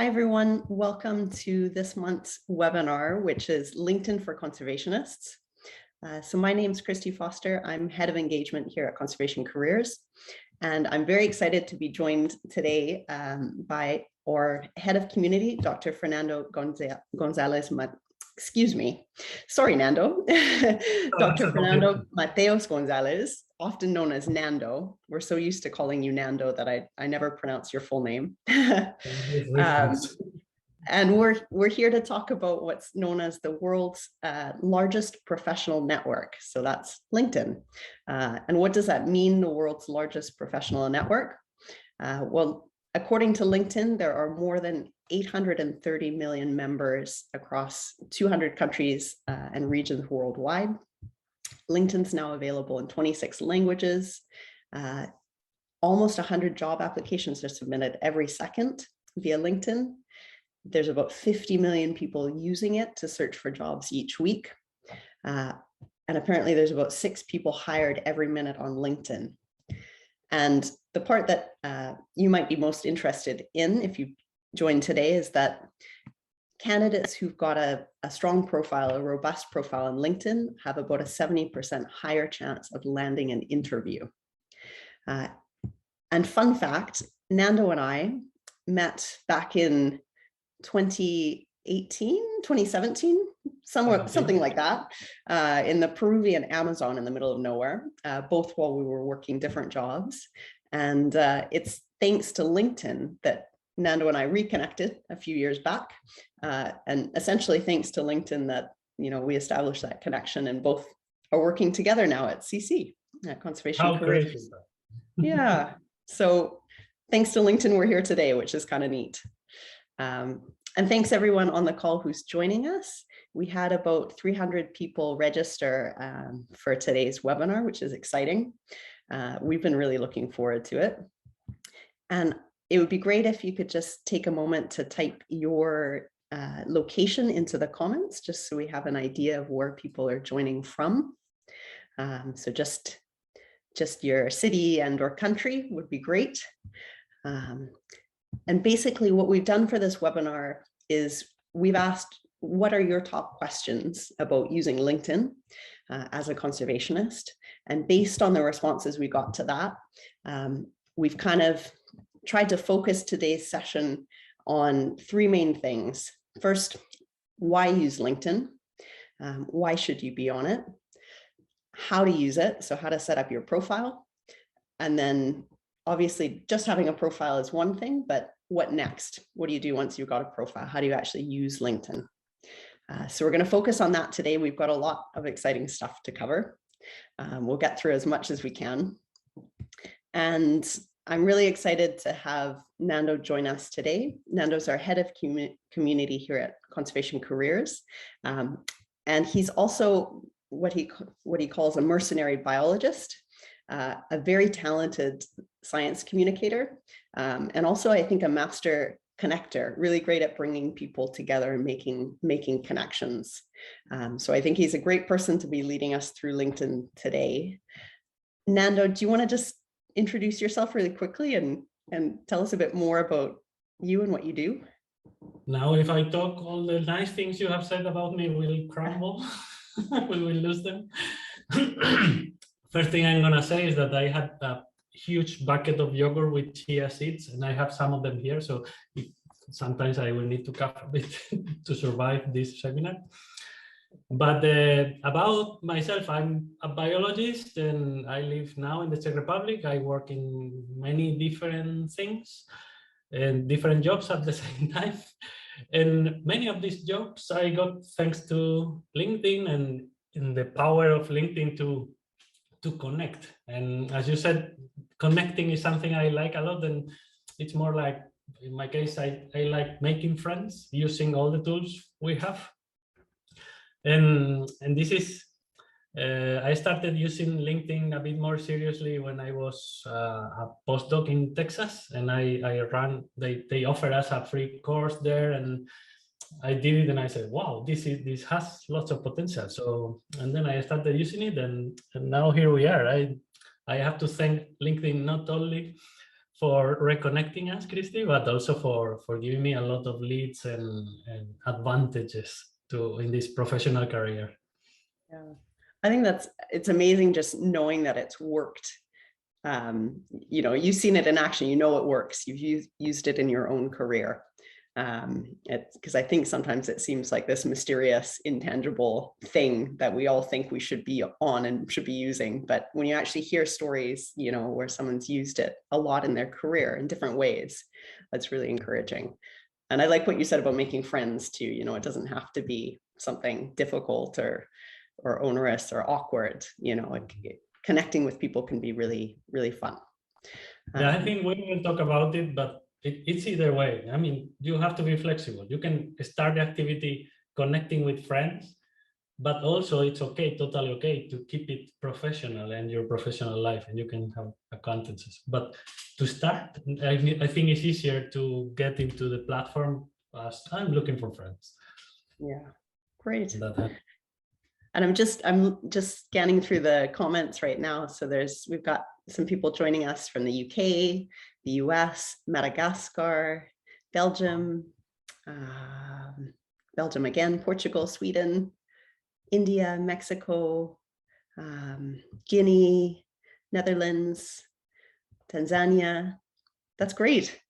Hi, everyone. Welcome to this month's webinar, which is LinkedIn for Conservationists. So my name is Christy Foster. I'm Head of Engagement here at Conservation Careers. And I'm very excited to be joined today by our Head of Community, Dr. Fernando Gonzalez. Excuse me. Sorry, Nando. Dr. Fernando Mateos Gonzalez, often known as Nando. We're so used to calling you Nando that I never pronounce your full name. And we're here to talk about what's known as the world's largest professional network. So that's LinkedIn. And what does that mean, the world's largest professional network? Well, according to LinkedIn, there are more than 830 million members across 200 countries and regions worldwide. LinkedIn's now available in 26 languages. Almost 100 job applications are submitted every second via LinkedIn. There's about 50 million people using it to search for jobs each week. And apparently there's about 6 people hired every minute on LinkedIn. And the part that you might be most interested in if you join today is that candidates who've got a strong profile, a robust profile on LinkedIn have about a 70% higher chance of landing an interview. And fun fact, Nando and I met back in 2017, something like that, in the Peruvian Amazon in the middle of nowhere, both while we were working different jobs. And it's thanks to LinkedIn that Nando and I reconnected a few years back, and essentially thanks to LinkedIn that we established that connection, and both are working together now at CC, at Conservation Careers. Yeah, so thanks to LinkedIn, we're here today, which is kind of neat. And thanks everyone on the call who's joining us. We had about 300 people register for today's webinar, which is exciting. We've been really looking forward to it. And it would be great if you could just take a moment to type your location into the comments, just so we have an idea of where people are joining from. So just your city and or country would be great. And basically what we've done for this webinar is we've asked, what are your top questions about using LinkedIn as a conservationist? And based on the responses we got to that, we've kind of tried to focus today's session on 3 main things. First, why use LinkedIn? Why should you be on it? How to use it, so how to set up your profile. And then obviously just having a profile is one thing, but what next? What do you do once you've got a profile? How do you actually use LinkedIn? So we're going to focus on that today. We've got a lot of exciting stuff to cover. We'll get through as much as we can. And I'm really excited to have Nando join us today. Nando's our head of community here at Conservation Careers. And he's also what he calls a mercenary biologist, a very talented science communicator, and also I think a master connector, really great at bringing people together and making connections. So I think he's a great person to be leading us through LinkedIn today. Nando, do you want to just introduce yourself really quickly and tell us a bit more about you and what you do? Now, if I talk, all the nice things you have said about me will crumble. We will lose them. First thing I'm going to say is that I had a huge bucket of yogurt with chia seeds, and I have some of them here. So sometimes I will need to cough a bit to survive this seminar. But about myself, I'm a biologist and I live now in the Czech Republic. I work in many different things and different jobs at the same time. And many of these jobs I got thanks to LinkedIn and in the power of LinkedIn to connect. And as you said, connecting is something I like a lot. And it's more like, in my case, I like making friends using all the tools we have. And this is, I started using LinkedIn a bit more seriously when I was a postdoc in Texas, and I ran, they offered us a free course there, and I did it, and I said, wow, this has lots of potential. So, and then I started using it, and now here we are. I have to thank LinkedIn not only for reconnecting us, Christy, but also for giving me a lot of leads and advantages in this professional career. Yeah, I think it's amazing just knowing that it's worked. You've seen it in action, it works. You've used it in your own career. Because I think sometimes it seems like this mysterious, intangible thing that we all think we should be on and should be using. But when you actually hear stories, where someone's used it a lot in their career in different ways, that's really encouraging. And I like what you said about making friends too. It doesn't have to be something difficult or onerous or awkward. Connecting with people can be really, really fun. Yeah, I think we will talk about it, but it's either way. I mean, you have to be flexible. You can start the activity connecting with friends, but also it's okay, totally okay, to keep it professional and your professional life, and you can have acquaintances. But to start, I think it's easier to get into the platform as I'm looking for friends. Yeah, great. And I'm just scanning through the comments right now. So we've got some people joining us from the UK, the US, Madagascar, Belgium, Belgium again, Portugal, Sweden, India, Mexico, Guinea, Netherlands, Tanzania. That's great.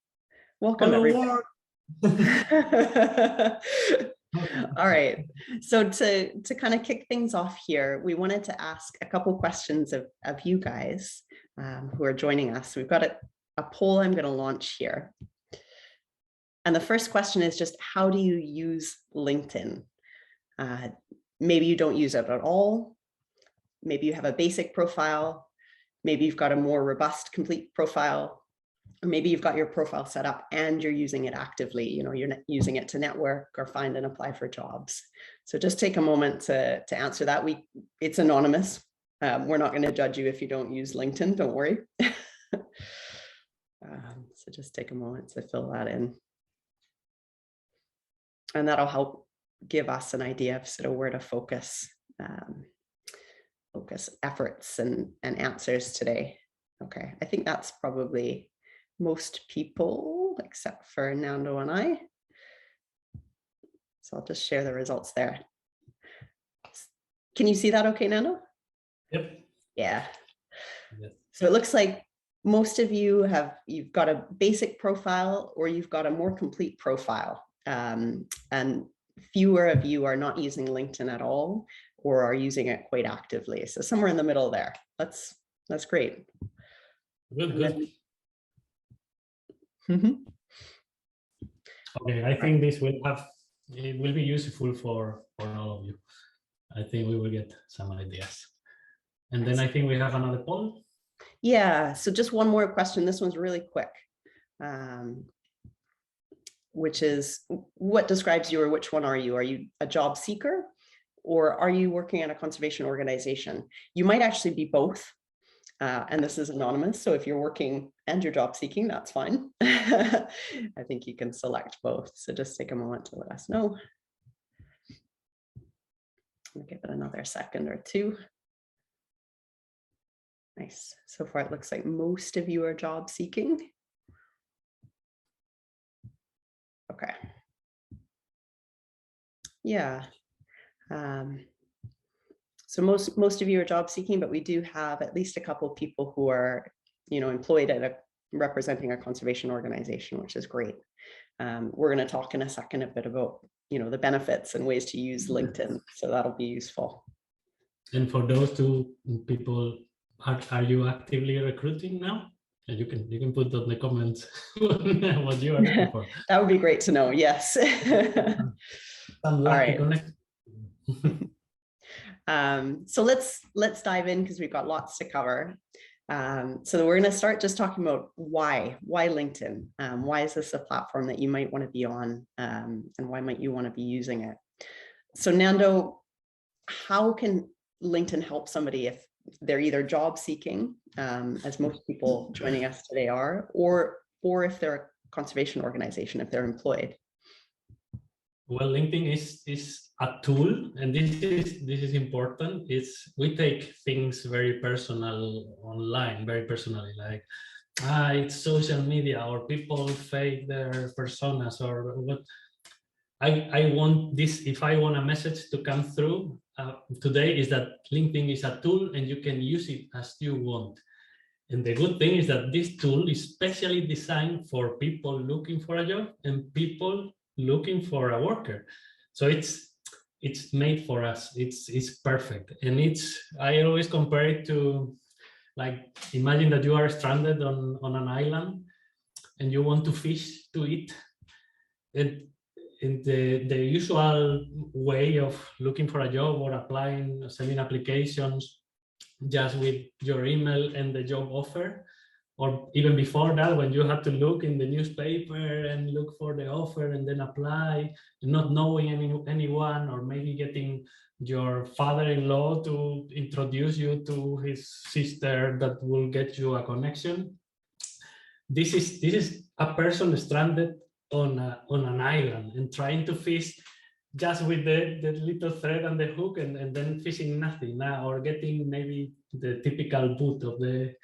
Welcome, everyone. All right, so to kind of kick things off here, we wanted to ask a couple questions of you guys who are joining us. We've got a poll I'm going to launch here. And the first question is just, how do you use LinkedIn? Maybe you don't use it at all. Maybe you have a basic profile. Maybe you've got a more robust, complete profile. Or maybe you've got your profile set up and you're using it actively. You're using it to network or find and apply for jobs. So just take a moment to answer that. It's anonymous. We're not going to judge you if you don't use LinkedIn. Don't worry. So just take a moment to fill that in. And that'll help give us an idea of sort of where to focus efforts and answers today. Okay, I think that's probably most people, except for Nando and I. So I'll just share the results there. Can you see that okay, Nando? Yep. Yeah. Yes. So it looks like most of you you've got a basic profile or you've got a more complete profile. And fewer of you are not using LinkedIn at all or are using it quite actively. So somewhere in the middle there. That's great. Good. Mm-hmm. Okay, I think it will be useful for all of you. I think we will get some ideas. And then I think we have another poll. Yeah, so just one more question. This one's really quick, which is, what describes you or which one are you? Are you a job seeker or are you working at a conservation organization? You might actually be both. And this is anonymous. So if you're working and you're job seeking, that's fine. I think you can select both. So just take a moment to let us know. I'll give it another second or two. Nice. So far, it looks like most of you are job seeking. Okay. Yeah. So most of you are job seeking, but we do have at least a couple of people who are, employed at representing a conservation organization, which is great. We're going to talk in a second a bit about, the benefits and ways to use LinkedIn. So that'll be useful. And for those two people, are you actively recruiting now? And you can put on the comments what you are looking for. That would be great to know. Yes. Some lucky connect. So let's dive in because we've got lots to cover. So we're going to start just talking about why LinkedIn. Why is this a platform that you might want to be on, and why might you want to be using it? So Nando, how can LinkedIn help somebody if they're either job seeking, as most people joining us today are, or if they're a conservation organization, if they're employed? Well, LinkedIn is a tool, and this is important. We take things very personal online, very personally. Like it's social media, or people fake their personas, or what. I want this, if I want a message to come through today, is that LinkedIn is a tool and you can use it as you want. And the good thing is that this tool is specially designed for people looking for a job and people looking for a worker. So it's made for us. It's perfect. And I always compare it to, like, imagine that you are stranded on an island and you want to fish to eat. And in the usual way of looking for a job or applying, sending applications just with your email and the job offer, or even before that, when you had to look in the newspaper and look for the offer and then apply, not knowing anyone, or maybe getting your father-in-law to introduce you to his sister that will get you a connection. This is a person stranded on an island and trying to fish just with the little thread and the hook, and then fishing nothing now, or getting maybe the typical boot of the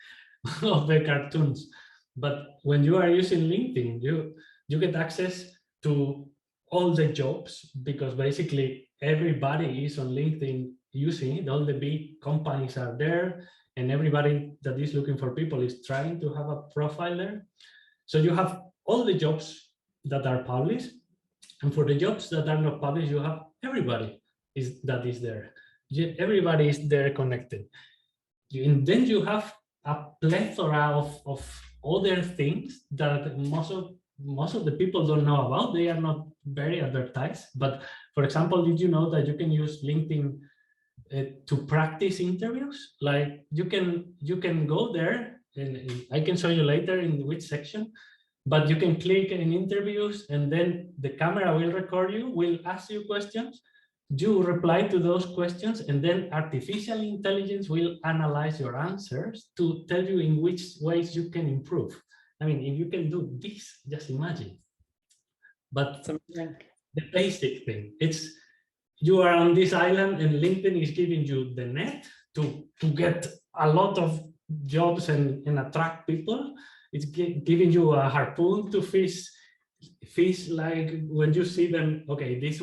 of the cartoons. But when you are using LinkedIn, you get access to all the jobs, because basically everybody is on LinkedIn using it. All the big companies are there, and everybody that is looking for people is trying to have a profile there. So you have all the jobs that are published, and for the jobs that are not published, you have everybody that is there. Everybody is there connected. And then you have a plethora of other things that most of the people don't know about. They are not very advertised. But for example, did you know that you can use LinkedIn to practice interviews? Like you can go there, and I can show you later in which section. But you can click in interviews, and then the camera will record you, will ask you questions. You reply to those questions, and then artificial intelligence will analyze your answers to tell you in which ways you can improve. I mean, if you can do this, just imagine. But the basic thing, it's you are on this island, and LinkedIn is giving you the net to get a lot of jobs and attract people. It's giving you a harpoon to fish, like when you see them, okay, this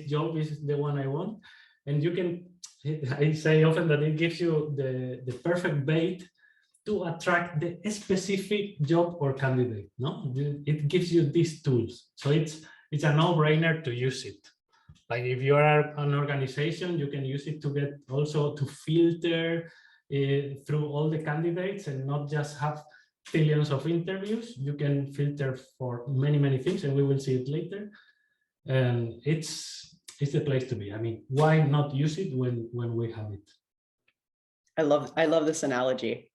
job is the one I want. And you can, I say often that it gives you the perfect bait to attract the specific job or candidate. No, it gives you these tools. So it's a no-brainer to use it. Like if you are an organization, you can use it to get also to filter through all the candidates, and not just have billions of interviews. You can filter for many things, and we will see it later. And it's the place to be. I mean, why not use it when we have it? I love this analogy.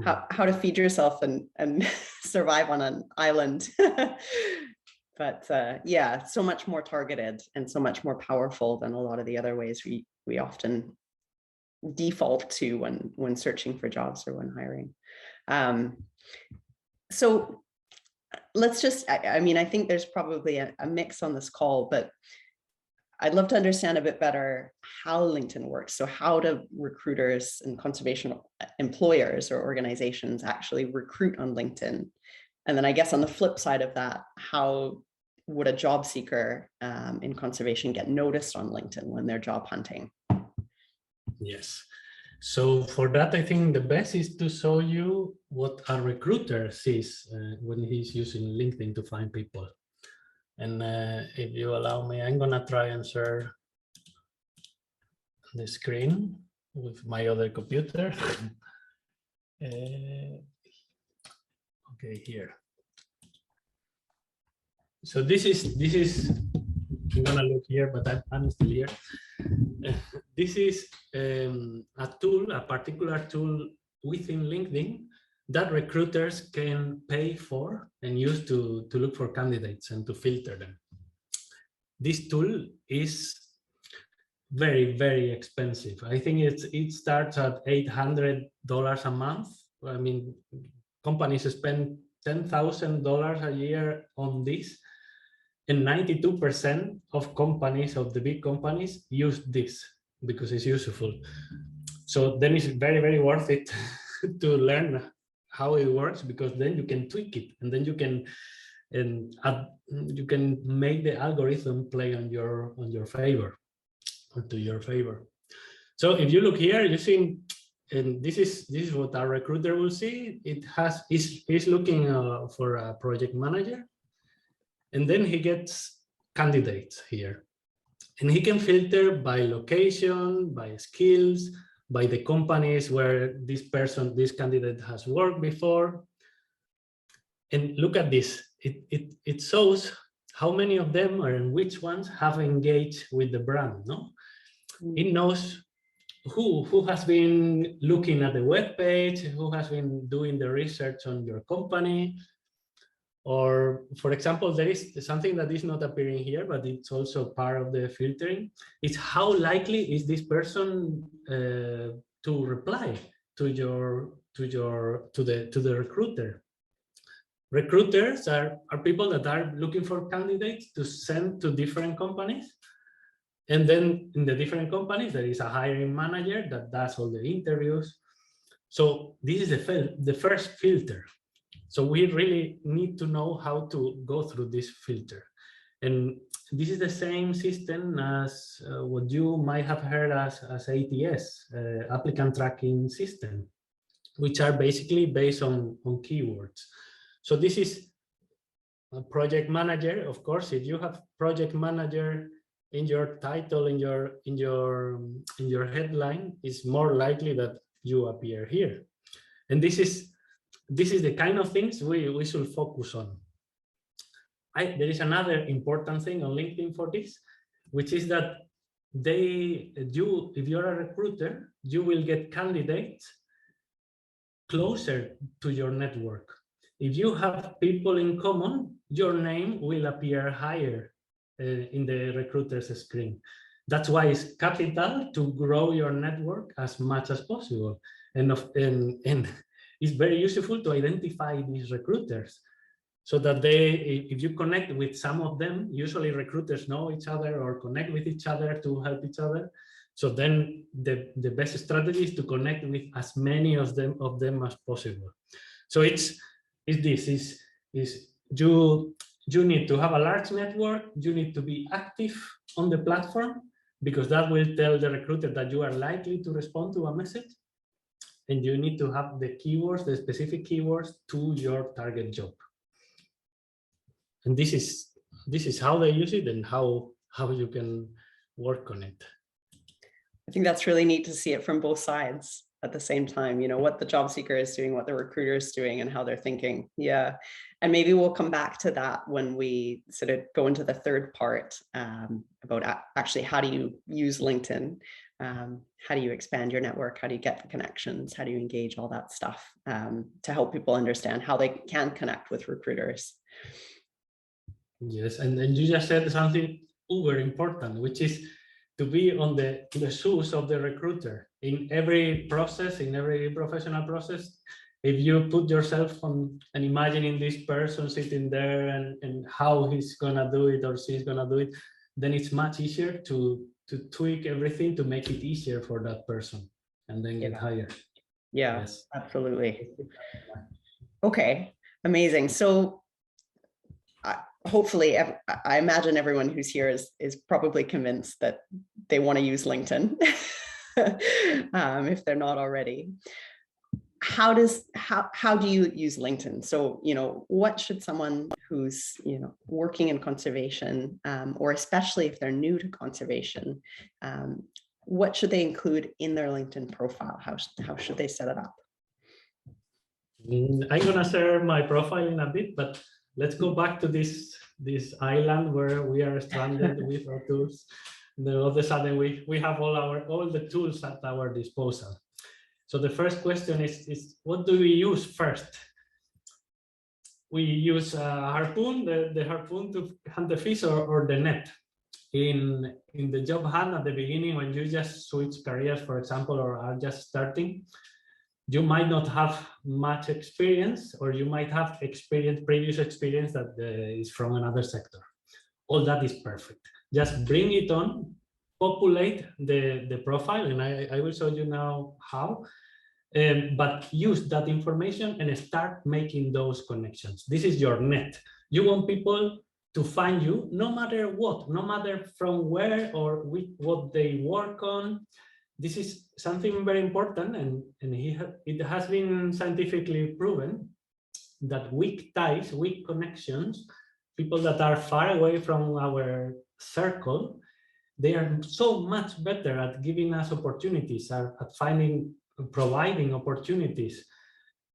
How to feed yourself and survive on an island. But yeah, so much more targeted and so much more powerful than a lot of the other ways we often default to when searching for jobs or when hiring. So let's just, I mean, I think there's probably a mix on this call, but I'd love to understand a bit better how LinkedIn works. So how do recruiters and conservation employers or organizations actually recruit on LinkedIn? And then I guess on the flip side of that, how would a job seeker in conservation get noticed on LinkedIn when they're job hunting? Yes. So for that, I think the best is to show you what a recruiter sees when he's using LinkedIn to find people. And if you allow me, I'm gonna try and share the screen with my other computer. Okay, here. So this is I'm gonna look here, but I'm still here. This is a tool, a particular tool within LinkedIn that recruiters can pay for and use to look for candidates and to filter them. This tool is very expensive. I think it starts at $800 a month. I mean, companies spend $10,000 a year on this, and 92% of companies, of the big companies, use this because it's useful. So then it's very worth it to learn how it works, because then you can tweak it, and then you can make the algorithm play on your favor, or to your favor. So if you look here, you see, and this is what our recruiter will see. He's looking for a project manager, and then he gets candidates here, and he can filter by location, by skills, by the companies where this candidate has worked before. And look at this. It shows how many of them, or in which ones, have engaged with the brand. No, it knows who has been looking at the web page, who has been doing the research on your company. Or, for example, there is something that is not appearing here, but it's also part of the filtering. It's how likely is this person to reply to the recruiter. Recruiters are people that are looking for candidates to send to different companies. And then in the different companies, there is a hiring manager that does all the interviews. So this is the first filter. So we really need to know how to go through this filter. And this is the same system as what you might have heard as ATS, applicant tracking system, which are basically based on keywords. So this is a project manager. Of course, if you have project manager in your title, in your headline, it's more likely that you appear here. And this is the kind of things we should focus on. There is another important thing on LinkedIn for this, which is that if you're a recruiter, you will get candidates closer to your network. If you have people in common, your name will appear higher in the recruiter's screen. That's why it's capital to grow your network as much as possible. And it's very useful to identify these recruiters, so that if you connect with some of them, usually recruiters know each other or connect with each other to help each other. So then the best strategy is to connect with as many of them as possible. So you need to have a large network. You need to be active on the platform, because that will tell the recruiter that you are likely to respond to a message. And you need to have the keywords, the specific keywords to your target job. And this is how they use it and how you can work on it. I think that's really neat to see it from both sides at the same time, what the job seeker is doing, what the recruiter is doing, and how they're thinking. Yeah. And maybe we'll come back to that when we sort of go into the third part about actually how do you use LinkedIn? How do you expand your network? How do you get the connections? How do you engage all that stuff to help people understand how they can connect with recruiters? Yes, and you just said something uber important, which is to be on the shoes of the recruiter in every process, in every professional process. If you put yourself on and imagining this person sitting there and how he's gonna do it or she's gonna do it, then it's much easier to tweak everything to make it easier for that person and then get hired. Yeah, yes. Absolutely. Okay, amazing. So hopefully, I imagine everyone who's here is probably convinced that they want to use LinkedIn if they're not already. How do you use LinkedIn? So, what should someone who's, working in conservation, or especially if they're new to conservation, what should they include in their LinkedIn profile? How should they set it up? I'm gonna share my profile in a bit, but let's go back to this island where we are stranded with our tools. And then all of a sudden we have all the tools at our disposal. So the first question is what do we use first? We use a harpoon, the harpoon to hunt the fish, or the net. In the job hunt at the beginning, when you just switch careers, for example, or are just starting, you might not have much experience, or you might have previous experience that is from another sector. All that is perfect. Just bring it on, populate the profile, and I will show you now how. but use that information and start making those connections. This is your net. You want people to find you no matter what, no matter from where or what they work on. This is something very important, and it has been scientifically proven that weak ties, weak connections, people that are far away from our circle, they are so much better at giving us opportunities, at providing opportunities.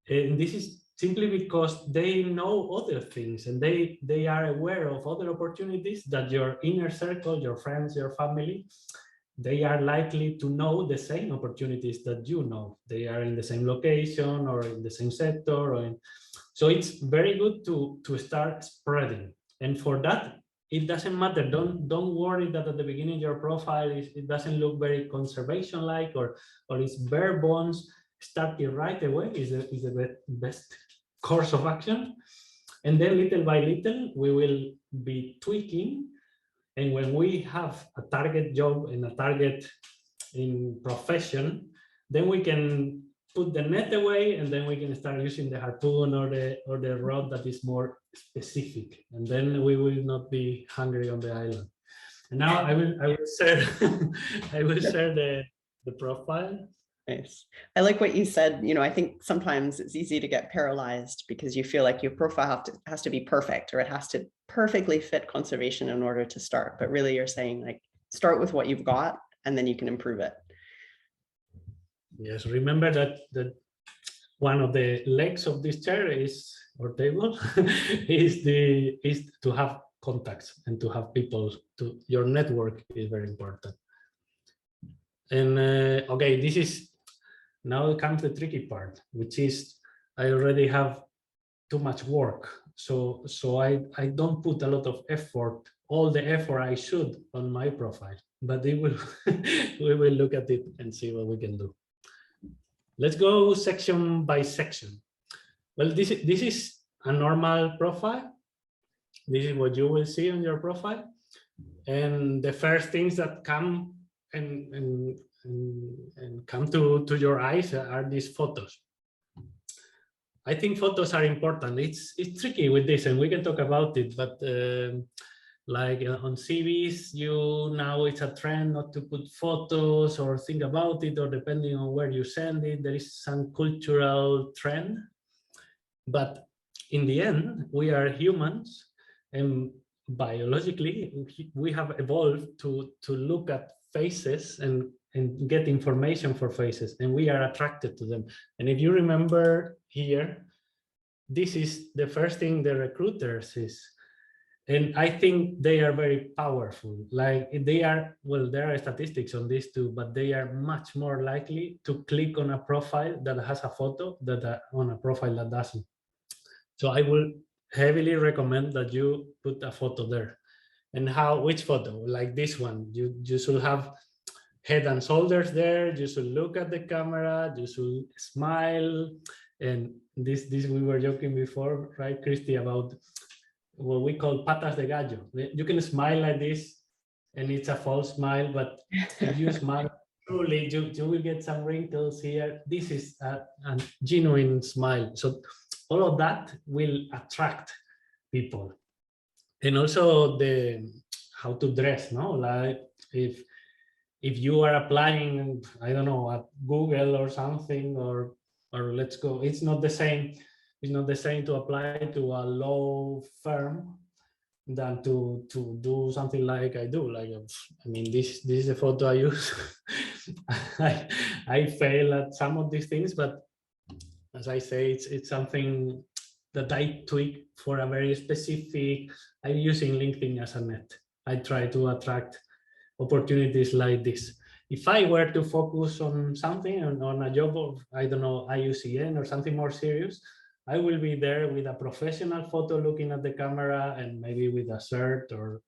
And this is simply because they know other things and they are aware of other opportunities that your inner circle, your friends, your family, they are likely to know the same opportunities that you know. They are in the same location or in the same sector. So it's very good to start spreading. And for that, it doesn't matter. Don't worry that at the beginning your profile it doesn't look very conservation-like or it's bare bones. Starting right away is the best course of action. And then little by little, we will be tweaking. And when we have a target job and a target in profession, then we can put the net away, and then we can start using the harpoon or the rod that is more specific, and then we will not be hungry on the island. And now I will share I will share the profile. Nice. I like what you said. I think sometimes it's easy to get paralyzed because you feel like your profile has to be perfect, or it has to perfectly fit conservation in order to start. But really you're saying, like, start with what you've got and then you can improve it. Yes, remember that one of the legs of this chair or table is to have contacts and to have people. Your network is very important. And okay, now comes the tricky part, which is I already have too much work. So I don't put a lot of effort, all the effort I should on my profile, but we will look at it and see what we can do. Let's go section by section. Well, this is a normal profile. This is what you will see on your profile. And the first things that come and come to your eyes are these photos. I think photos are important. It's tricky with this, and we can talk about it, but like on CVs, now it's a trend not to put photos or think about it, or depending on where you send it, there is some cultural trend. But in the end, we are humans, and biologically, we have evolved to look at faces and get information for faces, and we are attracted to them. And if you remember here, this is the first thing the recruiters is. And I think they are very powerful. Like there are statistics on this too, but they are much more likely to click on a profile that has a photo than on a profile that doesn't. So I will heavily recommend that you put a photo there. And which photo? Like this one, you should have head and shoulders there. You should look at the camera. You should smile. And this we were joking before, right, Christy, about what we call patas de gallo. You can smile like this, and it's a false smile, but if you smile truly, you will get some wrinkles here. This is a genuine smile. So all of that will attract people. And also how to dress, no? Like if you are applying, I don't know, at Google or something, or let's go, it's not the same to apply to a law firm than to do something like I do. Like, I mean, this is the photo I use. I fail at some of these things, but as I say, it's something that I tweak for a very specific. I'm using LinkedIn as a net. I try to attract opportunities like this. If I were to focus on something, on a job of, I don't know, IUCN or something more serious, I will be there with a professional photo looking at the camera and maybe with a shirt or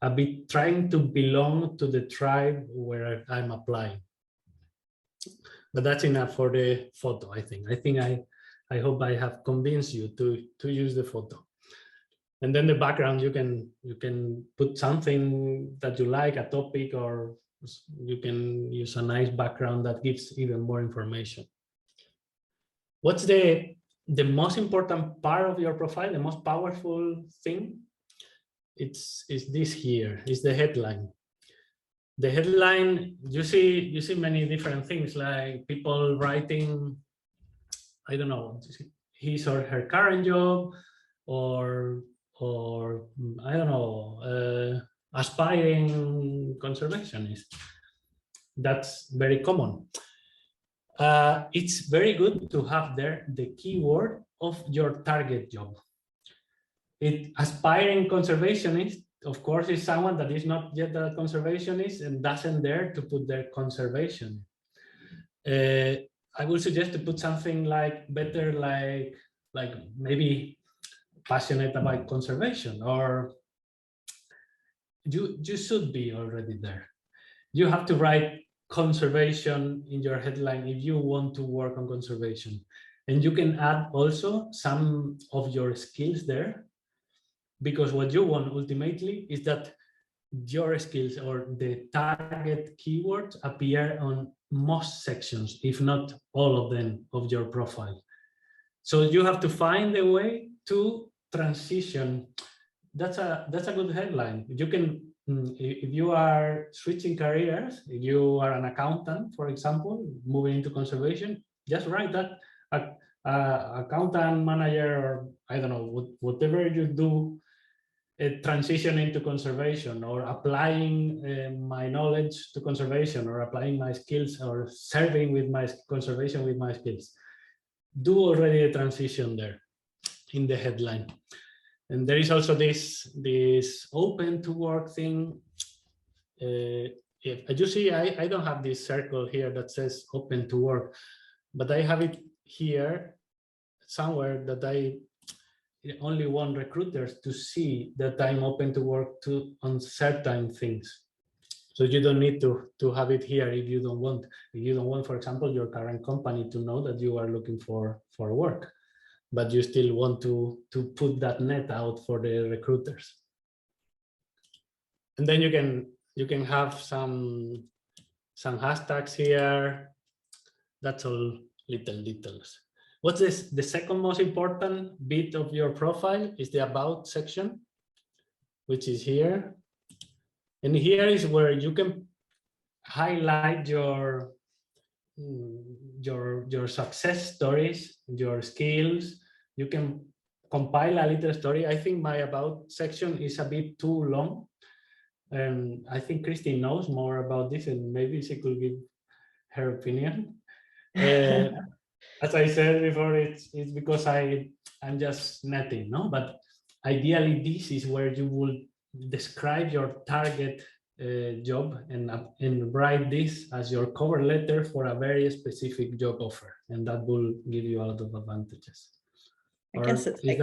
a bit trying to belong to the tribe where I'm applying. But that's enough for the photo, I think. I hope I have convinced you to use the photo. And then the background, you can put something that you like, a topic, or you can use a nice background that gives even more information. What's the most important part of your profile, the most powerful thing? It's this here, is the headline. The headline, you see many different things, like people writing, I don't know, his or her current job, or I don't know, aspiring conservationist. That's very common. It's very good to have there the keyword of your target job. Aspiring conservationist, of course, is someone that is not yet a conservationist and doesn't dare to put their conservation. I would suggest to put something like better, like maybe passionate about conservation, or you should be already there. You have to write conservation in your headline if you want to work on conservation. And you can add also some of your skills there, because what you want ultimately is that your skills or the target keywords appear on most sections, if not all of them, of your profile. So you have to find a way to transition. That's a good headline. You can, if you are switching careers, if you are an accountant, for example, moving into conservation, just write that accountant manager, or I don't know, whatever you do, transition into conservation, or applying my knowledge to conservation, or applying my skills, or serving with my conservation with my skills. Do already a transition there in the headline. And there is also this open to work thing. If you see, I don't have this circle here that says open to work, but I have it here somewhere that I only want recruiters to see that I'm open to work on certain things. So you don't need to have it here if you don't want. If you don't want, for example, your current company to know that you are looking for work, but you still want to put that net out for the recruiters. And then you can have some hashtags here. That's all little details. What's this? The second most important bit of your profile is the about section, which is here. And here is where you can highlight your success stories, your skills. You can compile a little story. I think my about section is a bit too long. And I think Christine knows more about this, and maybe she could give her opinion. As I said before, it's because I'm just netting, no? But ideally, this is where you will describe your target job and write this as your cover letter for a very specific job offer, and that will give you a lot of advantages. I guess it's like,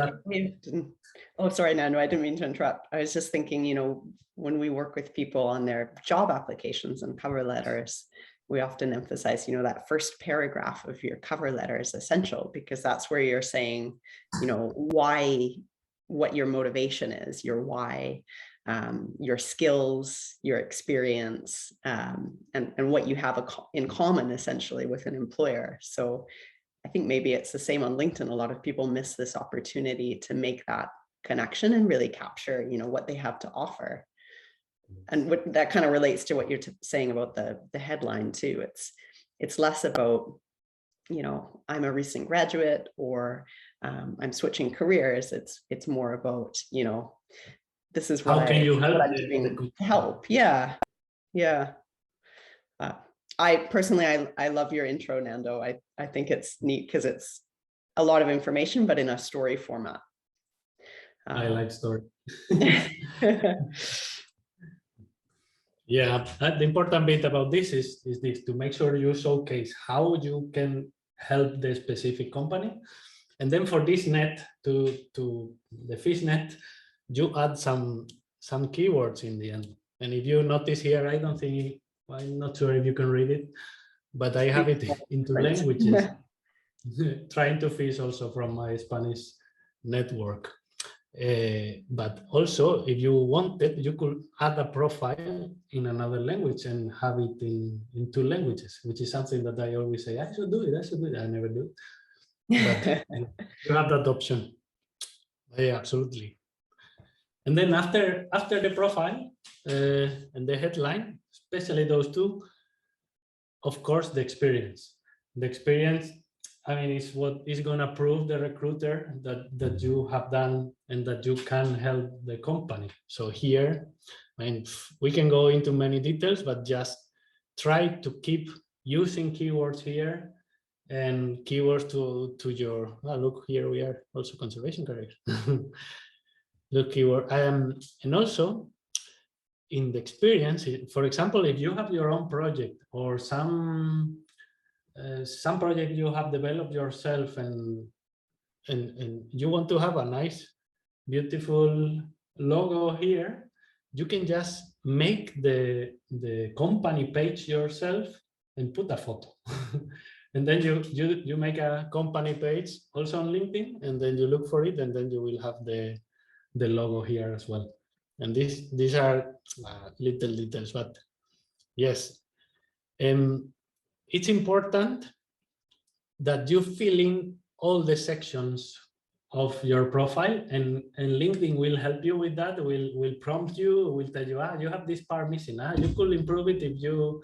oh, sorry, Nando, I didn't mean to interrupt. I was just thinking, you know, when we work with people on their job applications and cover letters, we often emphasize, you know, that first paragraph of your cover letter is essential, because that's where you're saying, you know, why, what your motivation is, your why, your skills, your experience, and what you have in common essentially with an employer. So I think maybe it's the same on LinkedIn. A lot of people miss this opportunity to make that connection and really capture, you know, what they have to offer. And what that kind of relates to what you're saying about the headline too. It's less about, you know, I'm a recent graduate, or I'm switching careers. It's more about, you know, this is what how can you help? I'm doing to help. Yeah. I personally, I love your intro, Nando. I think it's neat because it's a lot of information, but in a story format. I like story. Yeah, the important bit about this is this, to make sure you showcase how you can help the specific company. And then for this net, to the fish net, you add some keywords in the end. And if you notice here, I don't think, I'm not sure if you can read it, but I have it into languages, trying to fish also from my Spanish network. But also, if you wanted, you could add a profile in another language and have it in 2 languages, which is something that I always say, I should do it, I never do it. but you have that option. Yeah, absolutely. And then after the profile and the headline, especially those two, of course, the experience. The experience, I mean, is what is going to prove the recruiter that you have done and that you can help the company. So here, I mean, we can go into many details, but just try to keep using keywords here and keywords to your, look, here we are also conservation careers. Look, keyword, and also in the experience, for example, if you have your own project or some project you have developed yourself and you want to have a nice, beautiful logo here, you can just make the company page yourself and put a photo. And then you make a company page also on LinkedIn, and then you look for it, and then you will have the logo here as well. And these are little details, but yes, it's important that you fill in all the sections of your profile, and LinkedIn will help you with that. Will prompt you, will tell you, you have this part missing. You could improve it if you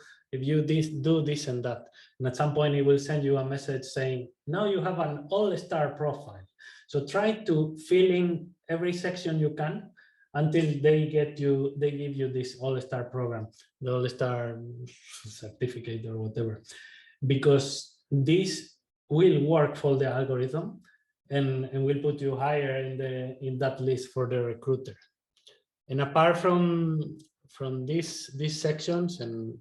do this and that. And at some point, it will send you a message saying, now you have an all-star profile. So try to fill in every section you can until they give you this all-star program, the all-star certificate or whatever, because this will work for the algorithm and will put you higher in that list for the recruiter. And apart from these sections and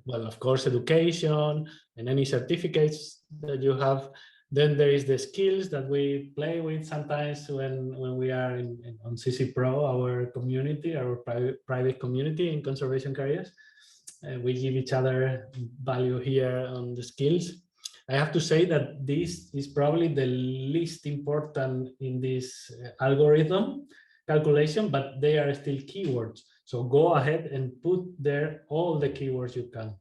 well, of course, education and any certificates that you have, then there is the skills that we play with sometimes when we are on CC Pro, our community, our private community in conservation careers. We give each other value here on the skills. I have to say that this is probably the least important in this algorithm calculation, but they are still keywords. So go ahead and put there all the keywords you can.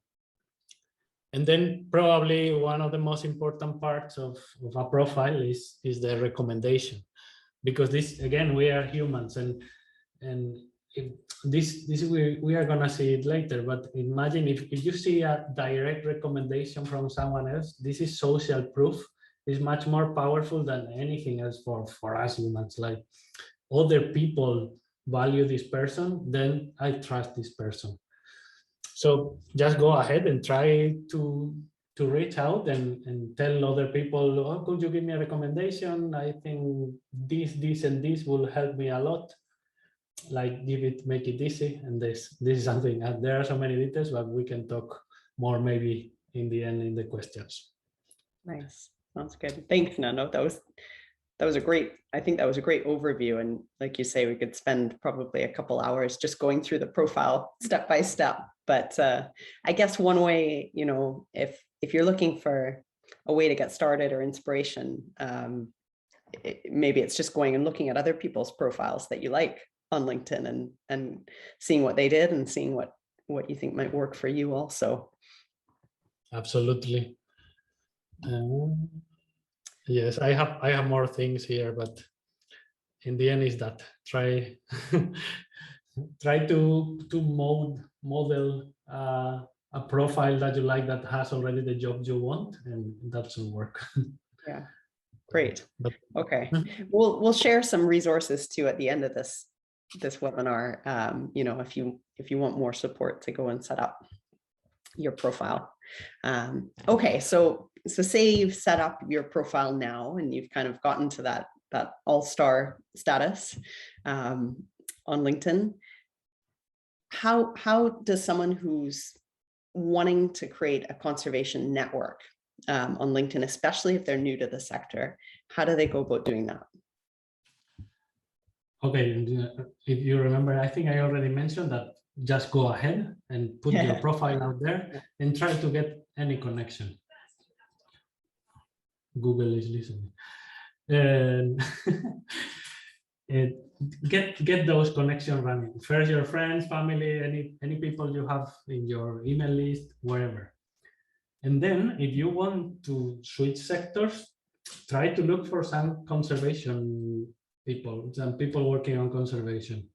And then probably one of the most important parts of a profile is the recommendation, because this, again, we are humans, and this we are gonna see it later, but imagine if you see a direct recommendation from someone else, this is social proof. It's much more powerful than anything else for us humans. Like, other people value this person, then I trust this person. So just go ahead and try to reach out and tell other people, oh, could you give me a recommendation? I think this and this will help me a lot. Like, make it easy. And this is something, there are so many details, but we can talk more maybe in the end in the questions. Nice, sounds good. Thanks, Nando. That was a great, I think that was a great overview. And like you say, we could spend probably a couple hours just going through the profile step by step. But I guess one way, you know, if you're looking for a way to get started or inspiration, maybe it's just going and looking at other people's profiles that you like on LinkedIn and seeing what they did and seeing what you think might work for you also. Absolutely. Yes, I have more things here, but in the end is that try to model a profile that you like that has already the job you want, and that should work. Yeah, great. But okay, we'll share some resources too at the end of this webinar. You know, if you want more support to go and set up your profile. Okay, so say you've set up your profile now and you've kind of gotten to that all-star status on LinkedIn. How does someone who's wanting to create a conservation network on LinkedIn, especially if they're new to the sector, how do they go about doing that? Okay, if you remember, I think I already mentioned that just go ahead and put your profile out there and try to get any connection. Google is listening. And get those connections running. First, your friends, family, any people you have in your email list, wherever. And then if you want to switch sectors, try to look for some conservation people, some people working on conservation.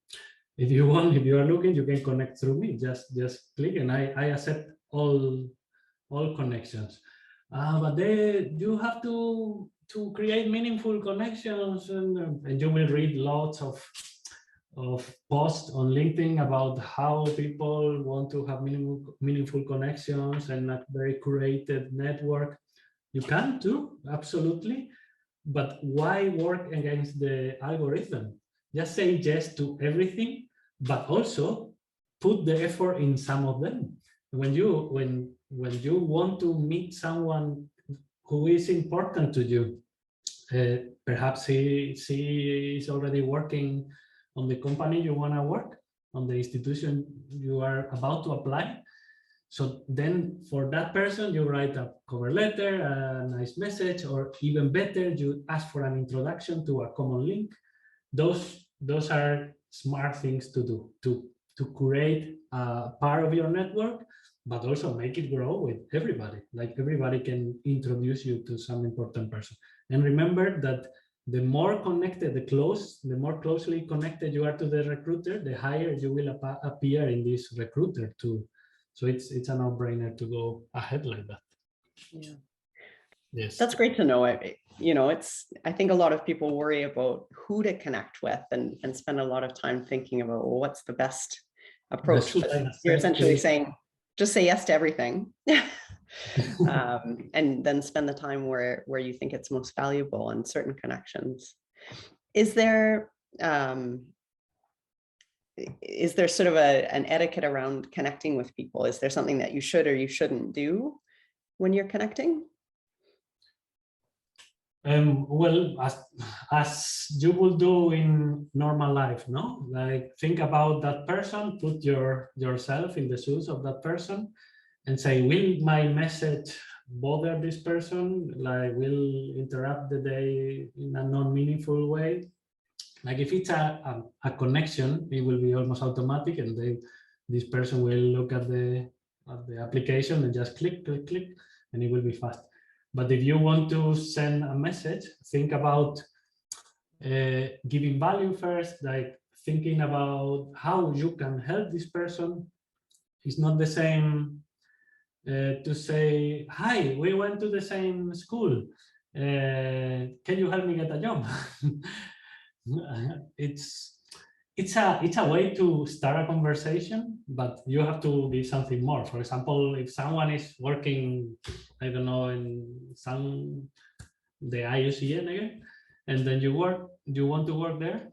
If you want, if you are looking, you can connect through me. Just click, and I accept all connections. But then you have to create meaningful connections, and you will read lots of posts on LinkedIn about how people want to have meaningful connections and a very curated network. You can too, absolutely. But why work against the algorithm? Just say yes to everything, but also put the effort in some of them. When you want to meet someone who is important to you, perhaps she is already working on the company you want to work, on the institution you are about to apply. So then for that person, you write a cover letter, a nice message, or even better, you ask for an introduction to a common link. Those are smart things to do, to create a part of your network, but also make it grow with everybody. Like everybody can introduce you to some important person. And remember that the more connected, the more closely connected you are to the recruiter, the higher you will appear in this recruiter too. So it's a no-brainer to go ahead like that. Yeah. Yes. That's great to know. I think a lot of people worry about who to connect with and spend a lot of time thinking about, well, what's the best approach. But you're essentially saying, just say yes to everything. And then spend the time where you think it's most valuable in certain connections. Is there sort of an etiquette around connecting with people? Is there something that you should or you shouldn't do when you're connecting? Well, as you will do in normal life, no? Like think about that person, put yourself in the shoes of that person, and say, will my message bother this person? Like, will interrupt the day in a non-meaningful way? Like if it's a connection, it will be almost automatic, and this person will look at the application and just click, click, click, and it will be fast. But if you want to send a message, think about giving value first, like thinking about how you can help this person. It's not the same to say, hi, we went to the same school. Can you help me get a job? It's a way to start a conversation, but you have to give something more. For example, if someone is working, I don't know, in the IUCN again, and then you want to work there,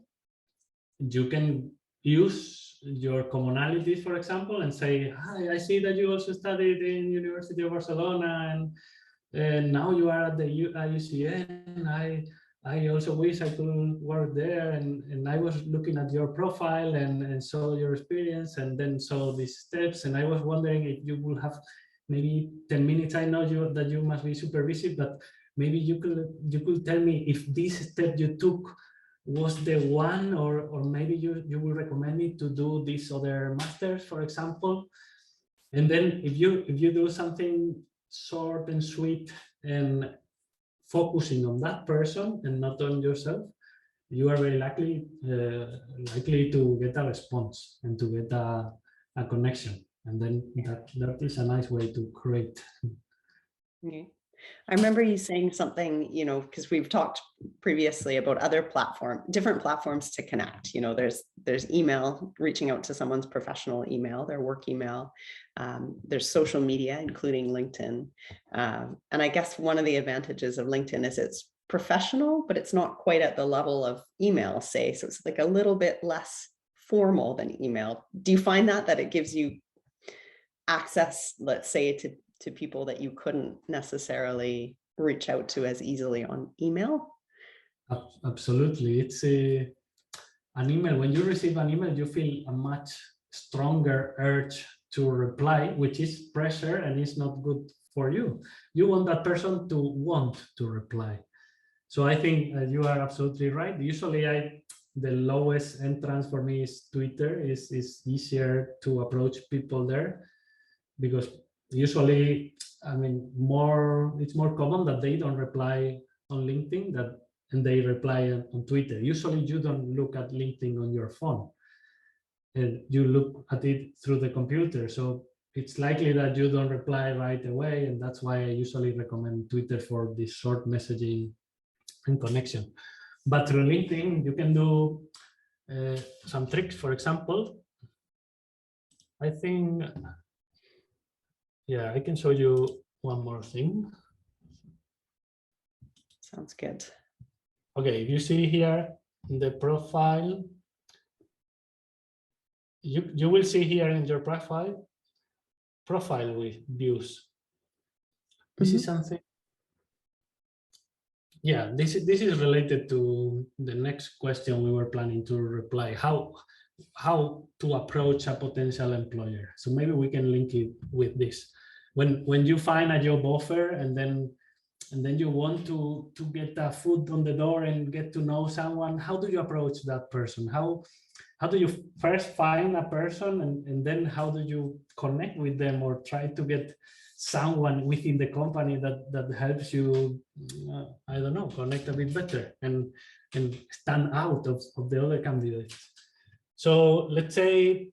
you can use your commonalities, for example, and say, hi, I see that you also studied in University of Barcelona, and now you are at the IUCN. I also wish I could work there, and I was looking at your profile and saw your experience, and then saw these steps, and I was wondering if you will have maybe 10 minutes. I know that you must be super busy, but maybe you could tell me if this step you took was the one, or maybe you will recommend me to do this other masters, for example. And then if you do something short and sweet and focusing on that person and not on yourself, you are very likely to get a response and to get a connection. And then that is a nice way to create. Okay. I remember you saying something, because we've talked previously about different platforms to connect. There's email, reaching out to someone's professional email, their work email. There's social media, including LinkedIn. And I guess one of the advantages of LinkedIn is it's professional, but it's not quite at the level of email, say. So it's like a little bit less formal than email. Do you find that it gives you access, let's say, to people that you couldn't necessarily reach out to as easily on email? Absolutely. It's an email. When you receive an email, you feel a much stronger urge to reply, which is pressure and is not good for you. You want that person to want to reply. So I think you are absolutely right. Usually the lowest entrance for me is Twitter. Is easier to approach people there, because usually, it's more common that they don't reply on LinkedIn and they reply on Twitter. Usually you don't look at LinkedIn on your phone, and you look at it through the computer. So it's likely that you don't reply right away, and that's why I usually recommend Twitter for this short messaging and connection. But through LinkedIn, you can do some tricks. For example, I think, yeah, I can show you one more thing. Sounds good. Okay, if you see here in the profile, you will see here in your profile with views. This is something. Yeah, this is related to the next question we were planning to reply. How to approach a potential employer. So maybe we can link it with this. When you find a job offer and then you want to get a foot on the door and get to know someone, how do you approach that person? How do you first find a person and then how do you connect with them or try to get someone within the company that helps you, I don't know, connect a bit better and stand out of the other candidates? So let's say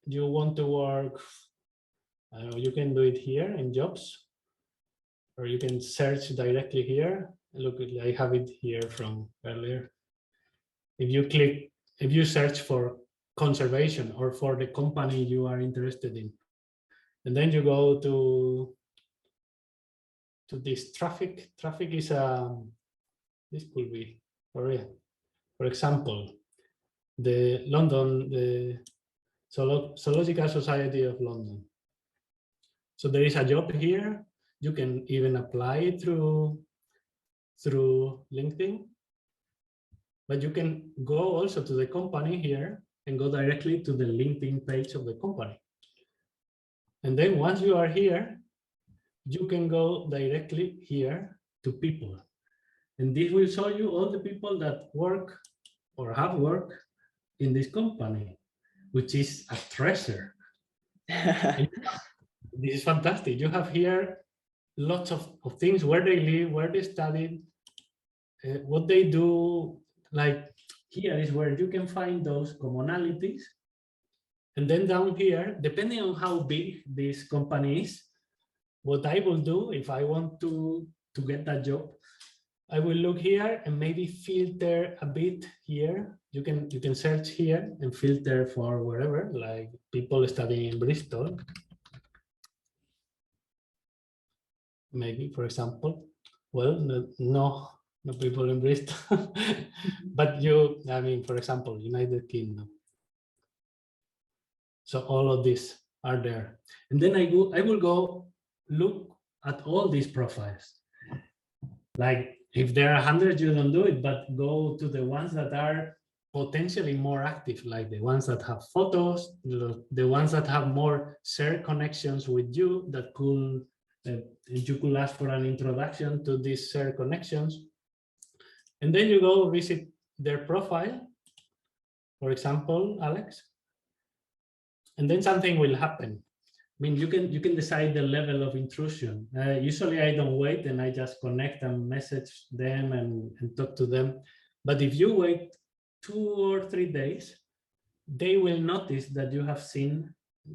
you want to work, I don't know, you can do it here in jobs, or you can search directly here. Look, I have it here from earlier. If you search for conservation or for the company you are interested in, and then you go to this traffic. Traffic is this could be for example, the Zoological Society of London. So there is a job here. You can even apply through LinkedIn, but you can go also to the company here and go directly to the LinkedIn page of the company. And then once you are here, you can go directly here to people. And this will show you all the people that work or have worked in this company, which is a treasure. This is fantastic. You have here lots of things, where they live, where they studied, what they do. Like here is where you can find those commonalities. And then down here, depending on how big this company is, what I will do if I want to get that job, I will look here and maybe filter a bit here. You can search here and filter for wherever, like people studying in Bristol. Maybe, for example, well, no people in Bristol, but I mean, for example, United Kingdom. So all of these are there. And then I will go look at all these profiles. Like if there are 100, you don't do it, but go to the ones that are potentially more active, like the ones that have photos, the ones that have more shared connections with you that could, you could ask for an introduction to these shared connections. And then you go visit their profile, for example, Alex, and then something will happen. I mean, you can decide the level of intrusion. Usually I don't wait and I just connect and message them and talk to them. But if you wait 2 or 3 days, they will notice that you have seen,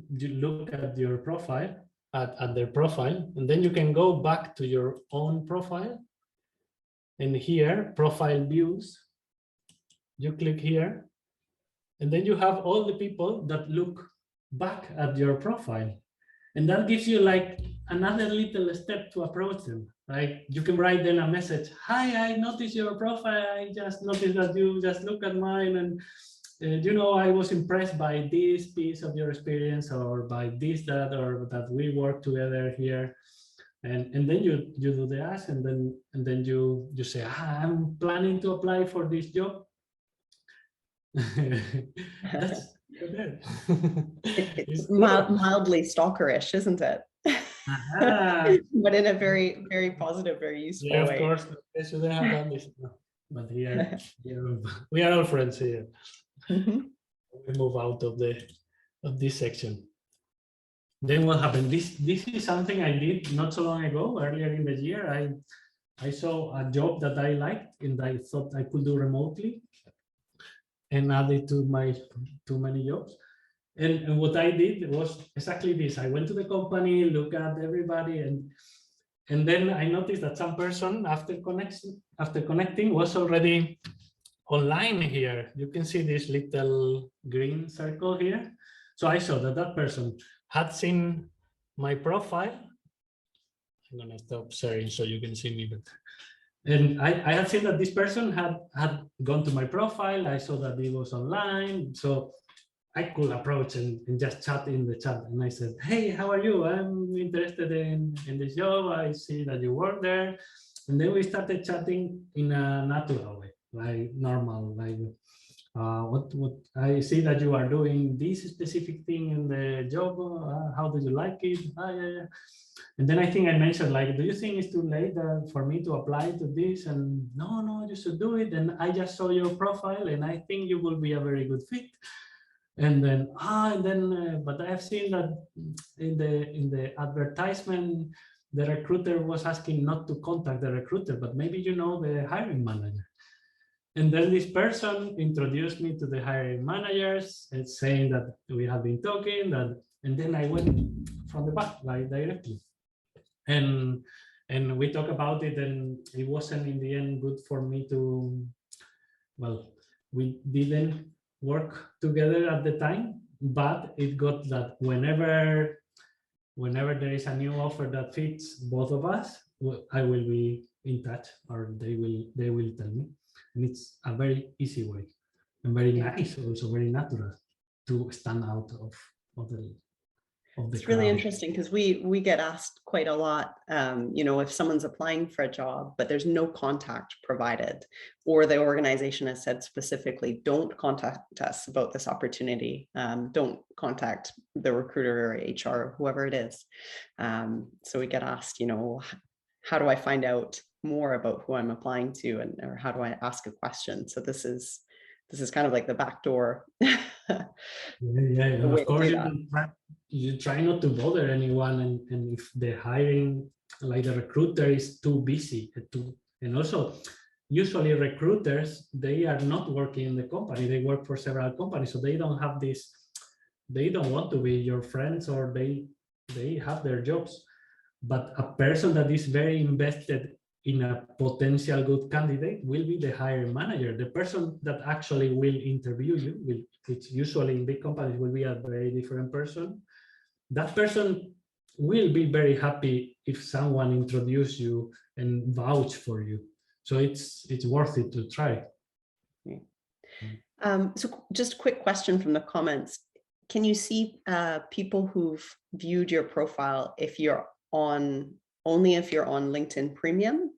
you look at your profile, at their profile, and then you can go back to your own profile. And here, profile views, you click here, and then you have all the people that look back at your profile. And that gives you like another little step to approach them. Like you can write them a message. Hi, I noticed your profile. I just noticed that you just look at mine. And you know, I was impressed by this piece of your experience or by this, that we work together here. And then you do the ask and then you say, I'm planning to apply for this job. That's it's mildly stalkerish, isn't it? But in a very, very positive, very useful way. Yeah, of course. I shouldn't have done this. But here, we are all friends here. We move out of this section. Then what happened? This is something I did not so long ago, earlier in the year. I saw a job that I liked and I thought I could do remotely, and added to my too many jobs. And what I did was exactly this. I went to the company, look at everybody, and then I noticed that some person after connecting was already online here. You can see this little green circle here. So I saw that that person had seen my profile. I'm gonna stop sharing so you can see me better. And I had seen that this person had gone to my profile. I saw that he was online. So I could approach and just chat in the chat. And I said, hey, how are you? I'm interested in this job. I see that you work there. And then we started chatting in a natural way, like normal, like what I see that you are doing this specific thing in the job. How do you like it? Yeah. And then I think I mentioned, like, do you think it's too late for me to apply to this? And no, you should do it. And I just saw your profile and I think you will be a very good fit. And then, but I have seen that in the advertisement, the recruiter was asking not to contact the recruiter, but maybe you know the hiring manager. And then this person introduced me to the hiring managers and saying that we have been talking, and then I went from the back, like directly. And we talked about it, and it wasn't in the end good for me to, well, we didn't work together at the time, but it got that whenever there is a new offer that fits both of us, I will be in touch, or they will tell me. And it's a very easy way and very nice, also very natural to stand out of the It's really interesting because we get asked quite a lot, if someone's applying for a job, but there's no contact provided, or the organization has said specifically, don't contact us about this opportunity. Don't contact the recruiter or HR, or whoever it is. So we get asked, how do I find out more about who I'm applying to, or how do I ask a question? So this is kind of like the back door. Yeah, of course you try not to bother anyone, and if the hiring, like the recruiter, is too busy and also usually recruiters, they are not working in the company, they work for several companies, so they don't have this, they don't want to be your friends, or they have their jobs. But a person that is very invested in a potential good candidate will be the hiring manager. The person that actually will interview you, which usually in big companies will be a very different person. That person will be very happy if someone introduce you and vouch for you. So it's worth it to try. So just a quick question from the comments. Can you see people who've viewed your profile if you're on LinkedIn Premium,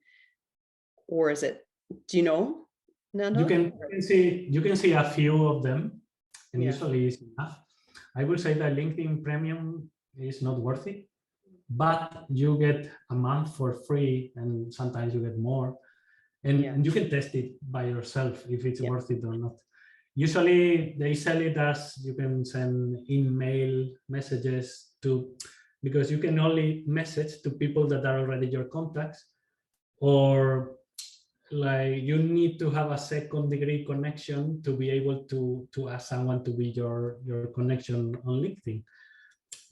or is it, do you know, Nando? You can see a few of them, and usually it's enough. I will say that LinkedIn Premium is not worth it, but you get a month for free, and sometimes you get more, and you can test it by yourself if it's worth it or not. Usually they sell it as you can send email messages to, because you can only message to people that are already your contacts, or like you need to have a second degree connection to be able to ask someone to be your connection on LinkedIn.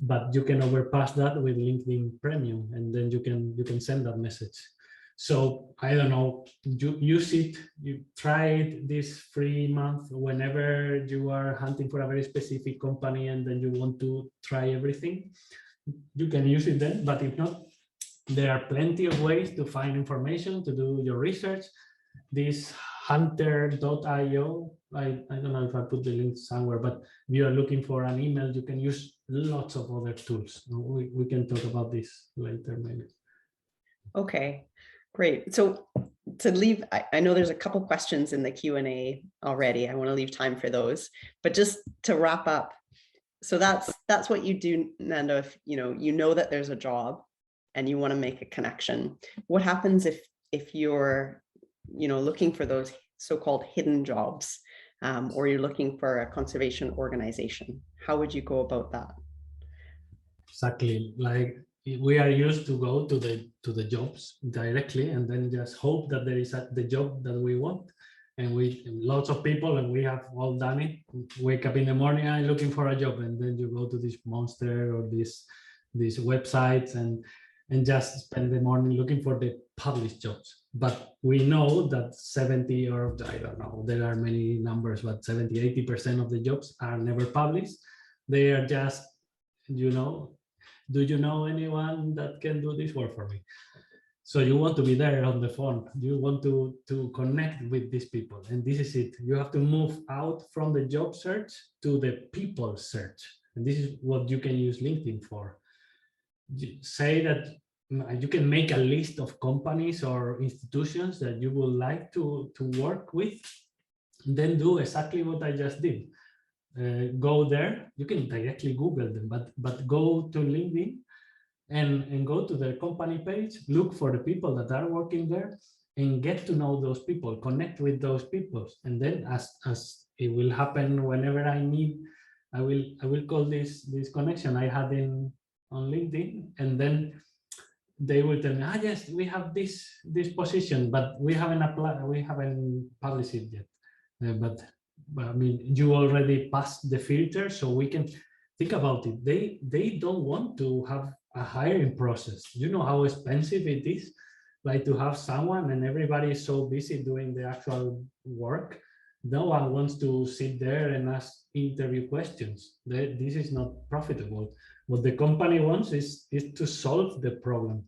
But you can overpass that with LinkedIn Premium, and then you can send that message. So I don't know, you use it, you try it this free month whenever you are hunting for a very specific company and then you want to try everything. You can use it then, but if not, there are plenty of ways to find information, to do your research. This hunter.io, I don't know if I put the link somewhere, but if you are looking for an email, you can use lots of other tools. We can talk about this later, maybe. Okay, great. So to leave, I know there's a couple questions in the Q&A already. I want to leave time for those, but just to wrap up. So that's what you do, Nando. If you know that there's a job and you want to make a connection, what happens if you're looking for those so-called hidden jobs, or you're looking for a conservation organization? How would you go about that? Exactly. Like we are used to go to the jobs directly and then just hope that there is the job that we want. And we lots of people, and we have all done it. Wake up in the morning, I'm looking for a job, and then you go to this monster or these websites and just spend the morning looking for the published jobs. But we know that 70, or I don't know, there are many numbers, but 70-80% of the jobs are never published. They are just, you know, do you know anyone that can do this work for me? So you want to be there on the phone. You want to connect with these people. And this is it. You have to move out from the job search to the people search. And this is what you can use LinkedIn for. Say that you can make a list of companies or institutions that you would like to work with. Then do exactly what I just did. Go there. You can directly Google them, but go to LinkedIn and go to the company page, look for the people that are working there and get to know those people, connect with those people. And then as it will happen whenever I need, I will call this connection I had on LinkedIn, and then they will tell me, yes, we have this position, but we haven't applied, we haven't published it yet. But I mean, you already passed the filter, so we can think about it. They don't want to have a hiring process. You know how expensive it is, like to have someone, and everybody is so busy doing the actual work. No one wants to sit there and ask interview questions. This is not profitable. What the company wants is to solve the problem.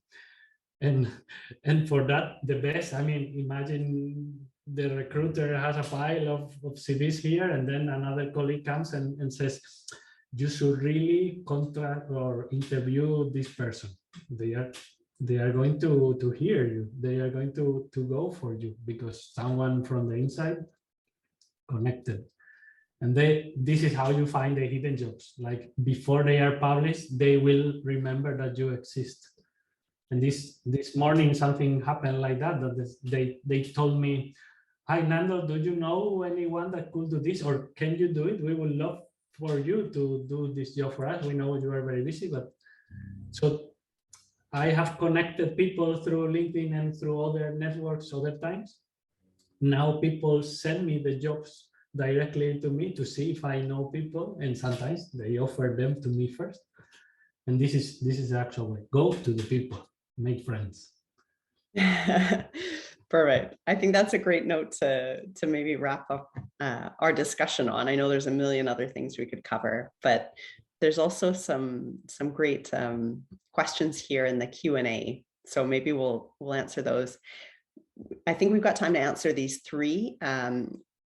And for that, the best, I mean, imagine the recruiter has a pile of CVs here, and then another colleague comes and says, you should really contract or interview this person. They are going to hear you. They are going to go for you because someone from the inside connected. And this is how you find the hidden jobs. Like before they are published, they will remember that you exist. And this morning something happened like that they told me, hi Nando, do you know anyone that could do this, or can you do it? We would love for you to do this job for us. We know you are very busy, but so I have connected people through LinkedIn and through other networks other times. Now people send me the jobs directly to me to see if I know people, and sometimes they offer them to me first. And this is the actual way. Go to the people, make friends. Perfect. I think that's a great note to maybe wrap up our discussion on. I know there's a million other things we could cover, but there's also some great questions here in the Q&A. So maybe we'll answer those. I think we've got time to answer these three.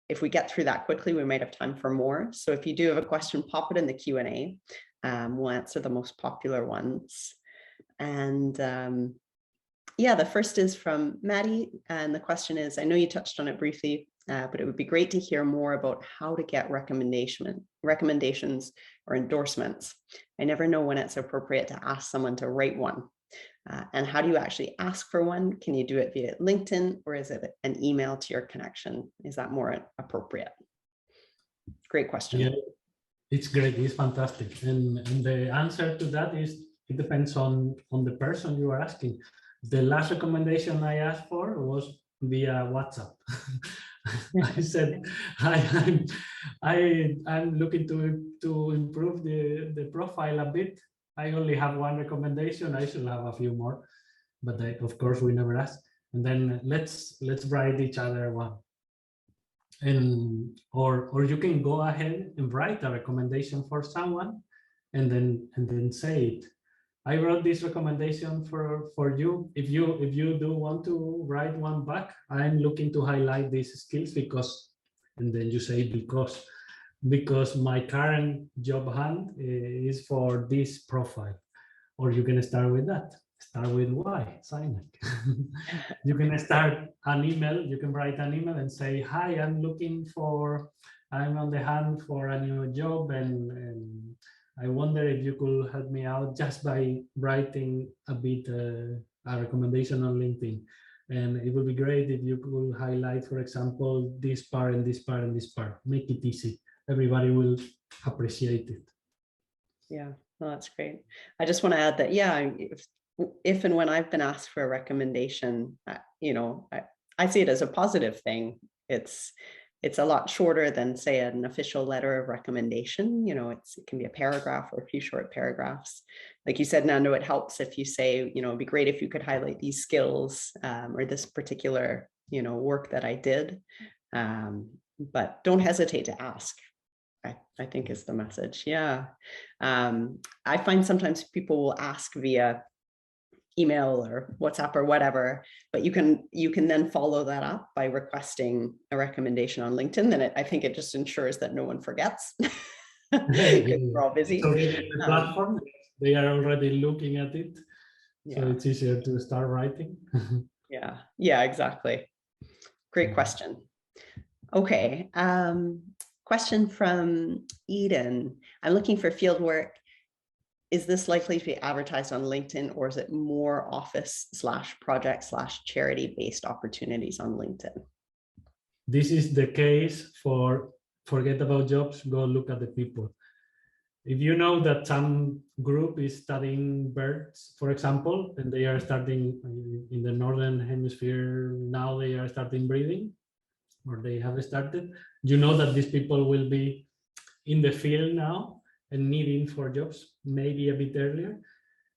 If we get through that quickly, we might have time for more. So if you do have a question, pop it in the Q&A. We'll answer the most popular ones. And yeah, the first is from Maddie, and the question is, I know you touched on it briefly, but it would be great to hear more about how to get recommendations or endorsements. I never know when it's appropriate to ask someone to write one. And how do you actually ask for one? Can you do it via LinkedIn, or is it an email to your connection? Is that more appropriate? Great question. Yeah, it's great. It's fantastic. And the answer to that is it depends on the person you are asking. The last recommendation I asked for was via WhatsApp. I said, I'm looking to improve the profile a bit. I only have one recommendation. I should have a few more, but of course we never ask. And then let's write each other one. And or you can go ahead and write a recommendation for someone, and then say it. I wrote this recommendation for you. If you do want to write one back, I'm looking to highlight these skills because, and then you say because my current job hunt is for this profile. Or you can start with that. Start with why, Simon. You can start an email. You can write an email and say, hi, I'm on the hunt for a new job, and I wonder if you could help me out just by writing a bit a recommendation on LinkedIn. And it would be great if you could highlight, for example, this part and this part and this part. Make it easy. Everybody will appreciate it. Yeah, Well, that's great. I just want to add that, yeah, if and when I've been asked for a recommendation, I see it as a positive thing. It's a lot shorter than, say, an official letter of recommendation. It can be a paragraph or a few short paragraphs. Like you said, Nando, it helps if you say, it'd be great if you could highlight these skills or this particular, work that I did. But don't hesitate to ask. I think is the message. Yeah. I find sometimes people will ask via email or WhatsApp or whatever, but you can then follow that up by requesting a recommendation on LinkedIn. Then I think it just ensures that no one forgets. We're all busy. So the platform, they are already looking at it. Yeah. So it's easier to start writing. Yeah, exactly. Great question. Okay. Question from Eden. I'm looking for Fieldwork. Is this likely to be advertised on LinkedIn, or is it more office/project/charity-based opportunities on LinkedIn? This is the case for forget about jobs, go look at the people. If you know that some group is studying birds, for example, and they are starting in the Northern Hemisphere, now they are starting breeding, or they have started, you know that these people will be in the field now and needing for jobs maybe a bit earlier.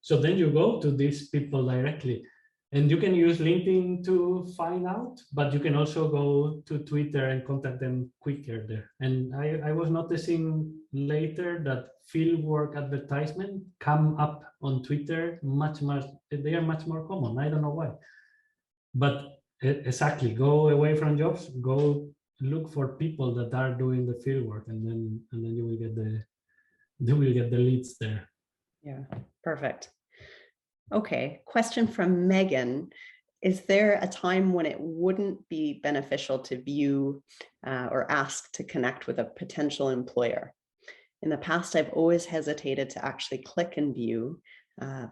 So then you go to these people directly, and you can use LinkedIn to find out, but you can also go to Twitter and contact them quicker there. And I was noticing later that Fieldwork advertisement come up on Twitter they are much more common. I don't know why, but exactly, go away from jobs, go look for people that are doing the fieldwork, and then you will get the leads there. Yeah, perfect. Okay, question from Megan. Is there a time when it wouldn't be beneficial to view or ask to connect with a potential employer? In the past, I've always hesitated to actually click and view,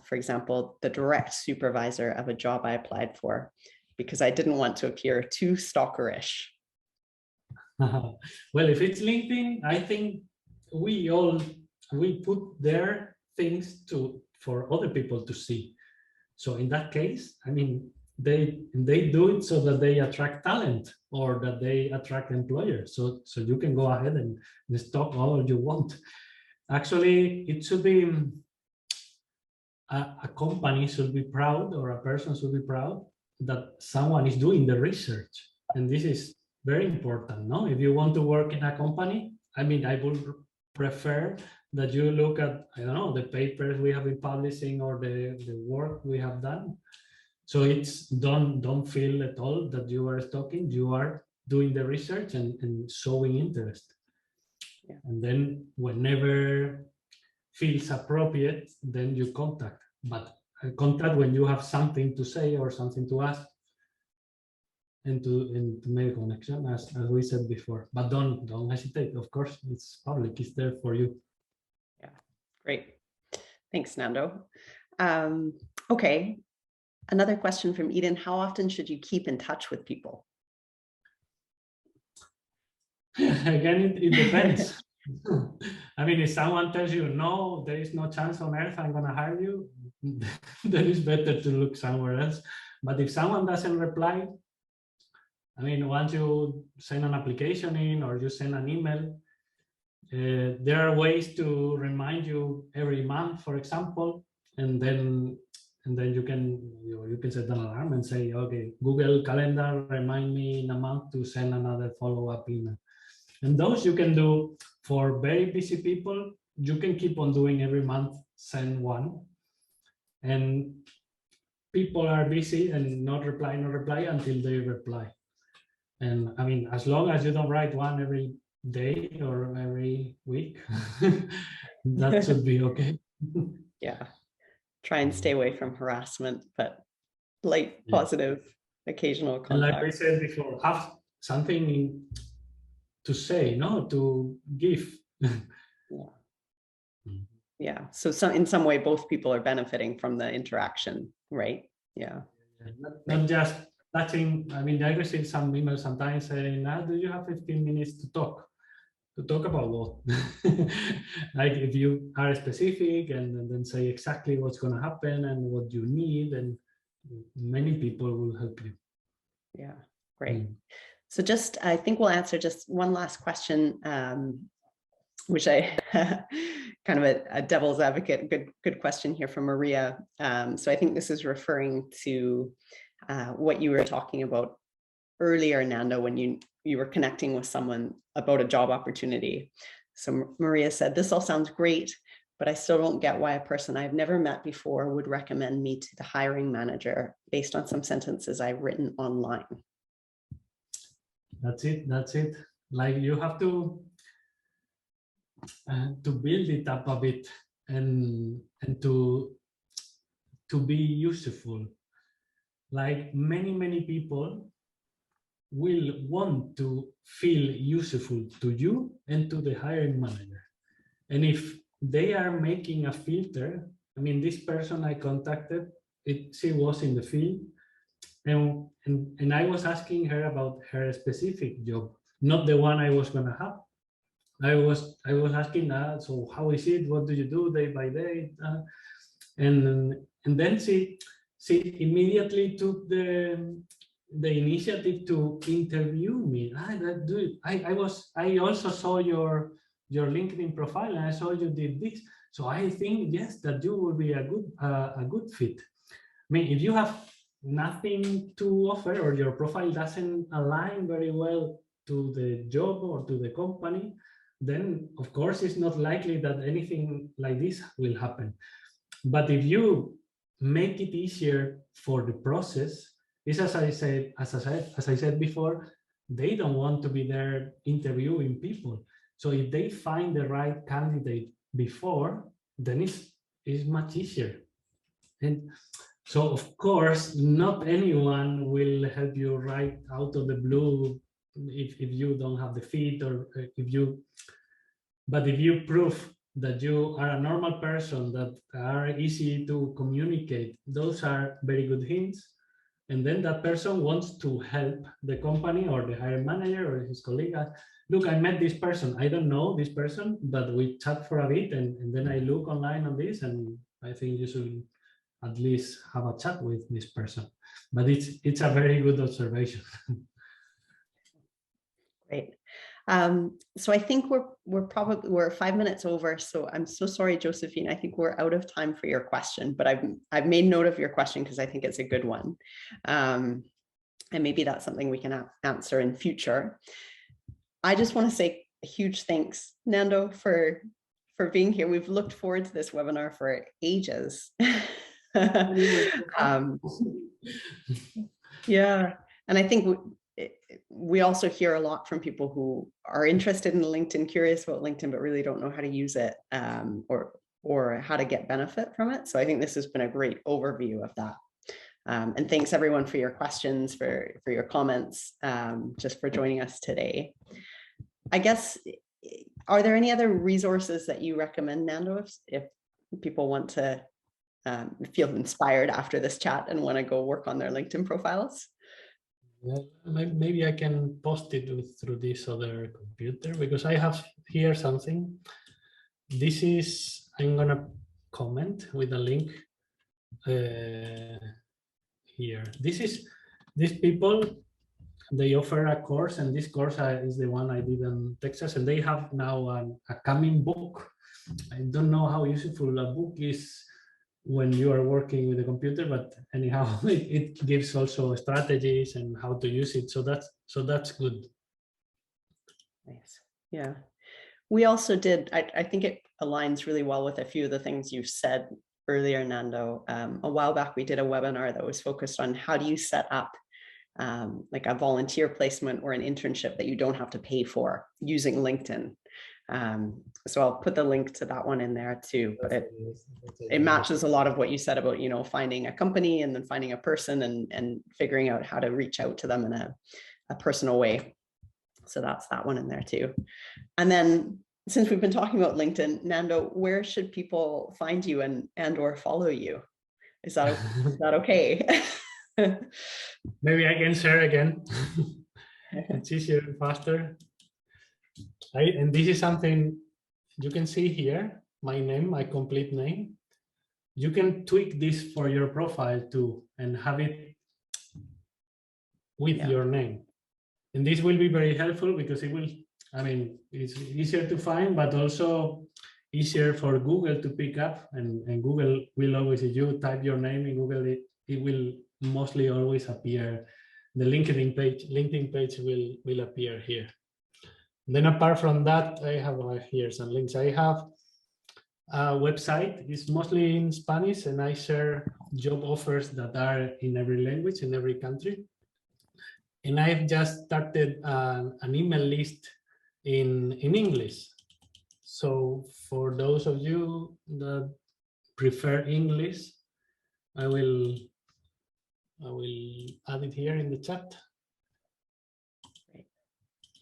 for example, the direct supervisor of a job I applied for, because I didn't want to appear too stalkerish. Well, if it's LinkedIn, I think we put their things for other people to see. So in that case, I mean, they do it so that they attract talent or that they attract employers. So you can go ahead and stalk all you want. Actually, it should be a company should be proud, or a person should be proud that someone is doing the research, and this is very important. No, if you want to work in a company, I mean, I would prefer that you look at, I don't know, the papers we have been publishing or the work we have done. So it's don't feel at all that you are stalking. You are doing the research and showing interest. Yeah. And then whenever feels appropriate, then you contact. But contact when you have something to say or something to ask, and to make a connection, as we said before. But don't hesitate. Of course, it's public. It's there for you. Yeah, great. Thanks, Nando. Okay, another question from Eden. How often should you keep in touch with people? Again, it depends. I mean, if someone tells you, no, there is no chance on earth I'm going to hire you, then it's better to look somewhere else. But if someone doesn't reply, I mean, once you send an application in or you send an email, there are ways to remind you every month, for example, and then you can set an alarm and say, okay, Google Calendar, remind me in a month to send another follow-up email. And those you can do for very busy people. You can keep on doing every month, send one. And people are busy and not reply until they reply. And I mean, as long as you don't write one every day or every week, that should be okay. Yeah. Try and stay away from harassment, but light, positive, occasional contact. And like we said before, have something to say, no, to give. Yeah. So in some way, both people are benefiting from the interaction, right? Yeah. Not just touching. I mean, I receive some emails sometimes saying, now, do you have 15 minutes to talk? To talk about what? Like if you are specific and then say exactly what's going to happen and what you need, and many people will help you. Yeah, great. So just, I think we'll answer just one last question, which I kind of a devil's advocate, good question here from Maria. So I think this is referring to what you were talking about earlier, Nando, when you were connecting with someone about a job opportunity. So Maria said, this all sounds great, but I still don't get why a person I've never met before would recommend me to the hiring manager based on some sentences I've written online. That's it. Like you have to build it up a bit and to be useful. Like many people will want to feel useful to you and to the hiring manager. And if they are making a filter, I mean, this person I contacted, she was in the field, and I was asking her about her specific job, not the one I was gonna have. I was asking, so how is it? What do you do day by day? And then she immediately took the initiative to interview me. I also saw your LinkedIn profile, and I saw you did this. So I think, yes, that you will be a good fit. I mean, if you have nothing to offer or your profile doesn't align very well to the job or to the company, then of course it's not likely that anything like this will happen. But if you make it easier for the process, it's as I said before, they don't want to be there interviewing people. So if they find the right candidate before, then it's much easier. And so of course, not anyone will help you right out of the blue if you don't have the fit, or but if you prove that you are a normal person, that are easy to communicate, those are very good hints. And then that person wants to help the company or the hiring manager or his colleague. Look, I met this person. I don't know this person, but we chat for a bit, and then I look online on this, and I think you should at least have a chat with this person. But it's a very good observation. Great. So I think we're 5 minutes over. So I'm so sorry, Josephine. I think we're out of time for your question, but I've made note of your question because I think it's a good one. And maybe that's something we can answer in future. I just want to say a huge thanks, Nando, for being here. We've looked forward to this webinar for ages. Yeah, and I think we also hear a lot from people who are interested in LinkedIn, curious about LinkedIn, but really don't know how to use it, or how to get benefit from it. So I think this has been a great overview of that. And thanks everyone for your questions, for your comments, just for joining us today. I guess, are there any other resources that you recommend, Nando, if people want to feel inspired after this chat and want to go work on their LinkedIn profiles? Well, maybe I can post it through this other computer, because I have here something. This is, I'm gonna comment with a link here. These people, they offer a course, and this course is the one I did in Texas, and they have now a coming book. I don't know how useful a book is when you are working with a computer, but anyhow, it gives also strategies and how to use it. So that's good. Nice. Yeah. We also did, I think it aligns really well with a few of the things you've said earlier, Nando. A while back, we did a webinar that was focused on how do you set up like a volunteer placement or an internship that you don't have to pay for using LinkedIn. So I'll put the link to that one in there too, but it matches a lot of what you said about, finding a company and then finding a person and figuring out how to reach out to them in a personal way. So that's that one in there too. And then since we've been talking about LinkedIn, Nando, where should people find you and or follow you? Is that okay? Maybe I can share again. It's easier and faster. And this is something you can see here, my name, my complete name. You can tweak this for your profile too and have it with your name. And this will be very helpful because it will, I mean, it's easier to find, but also easier for Google to pick up. And Google will always, if you type your name in Google, it will mostly always appear. The LinkedIn page will appear here. Then apart from that, I have here some links. I have a website. It's mostly in Spanish, and I share job offers that are in every language, in every country. And I've just started an email list in English. So for those of you that prefer English, I will add it here in the chat.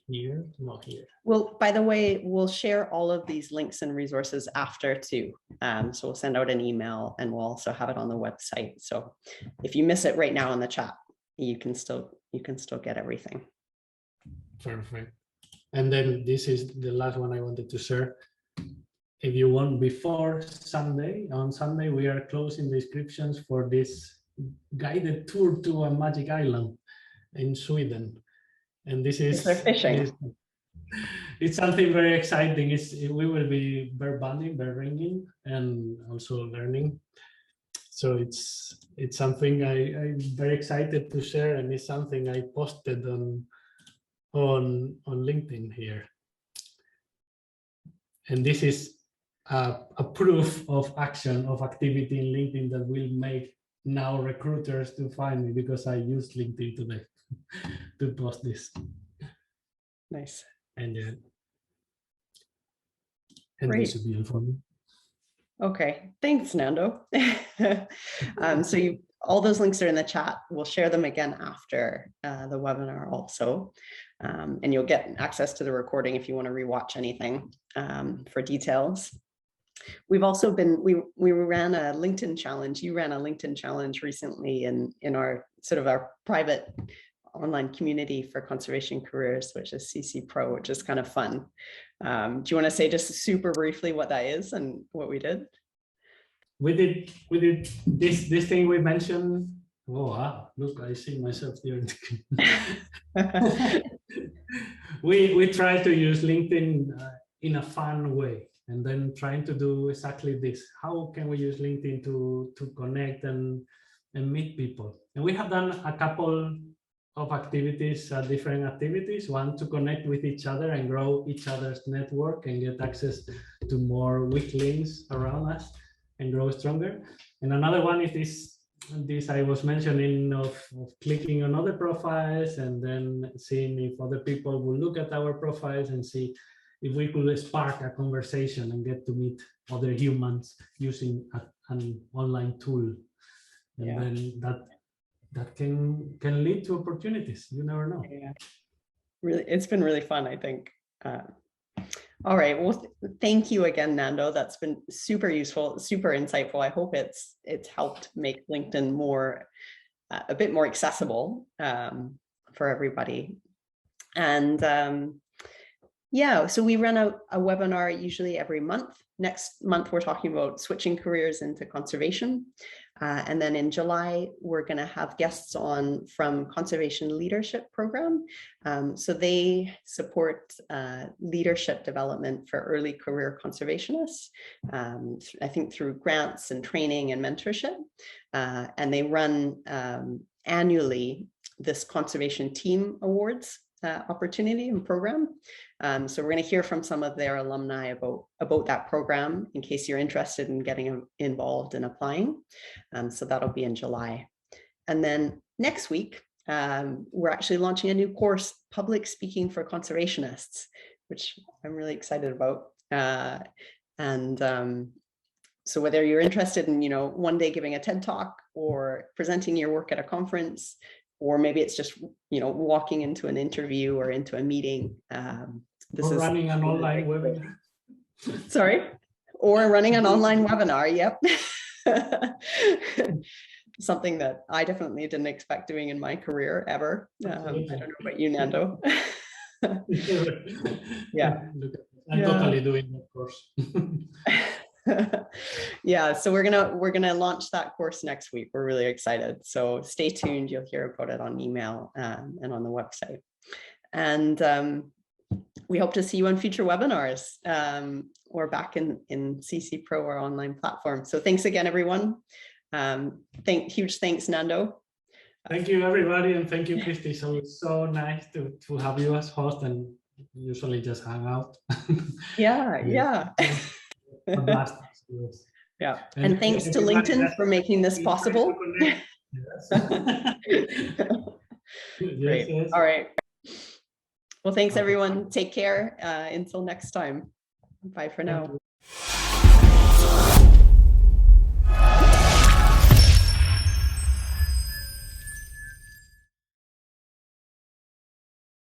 Here, not here. Well, by the way, we'll share all of these links and resources after too. So we'll send out an email and we'll also have it on the website. So if you miss it right now in the chat, you can still get everything. Perfect. And then this is the last one I wanted to share. If you want, before Sunday, on Sunday, we are closing the inscriptions for this guided tour to a magic island in Sweden. And this is fishing. It's something very exciting. We will be bear banding, bear ringing, and also learning. So it's something I'm very excited to share, and it's something I posted on LinkedIn here. And this is a proof of action, of activity in LinkedIn that will make now recruiters to find me, because I used LinkedIn today to post this. Nice. And this would be informal. Okay, thanks, Nando. So all those links are in the chat. We'll share them again after the webinar also. And you'll get access to the recording if you want to rewatch anything for details. We've also been, we ran a LinkedIn challenge. You ran a LinkedIn challenge recently in our sort of our private online community for conservation careers, which is CC Pro, which is kind of fun. Do you want to say just super briefly what that is and what we did? We did this thing we mentioned. Oh, wow, look, I see myself there. We try to use LinkedIn in a fun way, and then trying to do exactly this. How can we use LinkedIn to connect and meet people? And we have done a couple of activities, different activities. One, to connect with each other and grow each other's network and get access to more weak links around us and grow stronger. And another one is this I was mentioning of clicking on other profiles and then seeing if other people will look at our profiles and see if we could spark a conversation and get to meet other humans using an online tool. And then that can lead to opportunities. You never know. Yeah, really, it's been really fun, I think. All right, well, thank you again, Nando. That's been super useful, super insightful. I hope it's helped make LinkedIn more, a bit more accessible for everybody. And yeah, so we run a webinar usually every month. Next month, we're talking about switching careers into conservation. And then in July, we're going to have guests on from Conservation Leadership Program. So they support leadership development for early career conservationists, I think through grants and training and mentorship. And they run annually this Conservation Team Awards opportunity and program. So we're going to hear from some of their alumni about that program in case you're interested in getting involved and applying. So that'll be in July. And then next week, we're actually launching a new course, Public Speaking for Conservationists, which I'm really excited about. So whether you're interested in, one day giving a TED Talk or presenting your work at a conference, or maybe it's just, walking into an interview or into a meeting. Or running an online webinar. Sorry, or running an online webinar, yep. Something that I definitely didn't expect doing in my career ever. I don't know about you, Nando. Yeah. I'm totally doing that course. Yeah, so we're gonna launch that course next week. We're really excited. So stay tuned. You'll hear about it on email and on the website. And we hope to see you on future webinars or back in CC Pro, our online platform. So thanks again, everyone. Huge thanks, Nando. Thank you, everybody, and thank you, Christy. So it's so nice to have you as host, and usually just hang out. Yeah. Yeah, and thanks to LinkedIn for making this possible. Great. Yes. All right. Well, thanks, everyone. Take care. Until next time. Bye for now.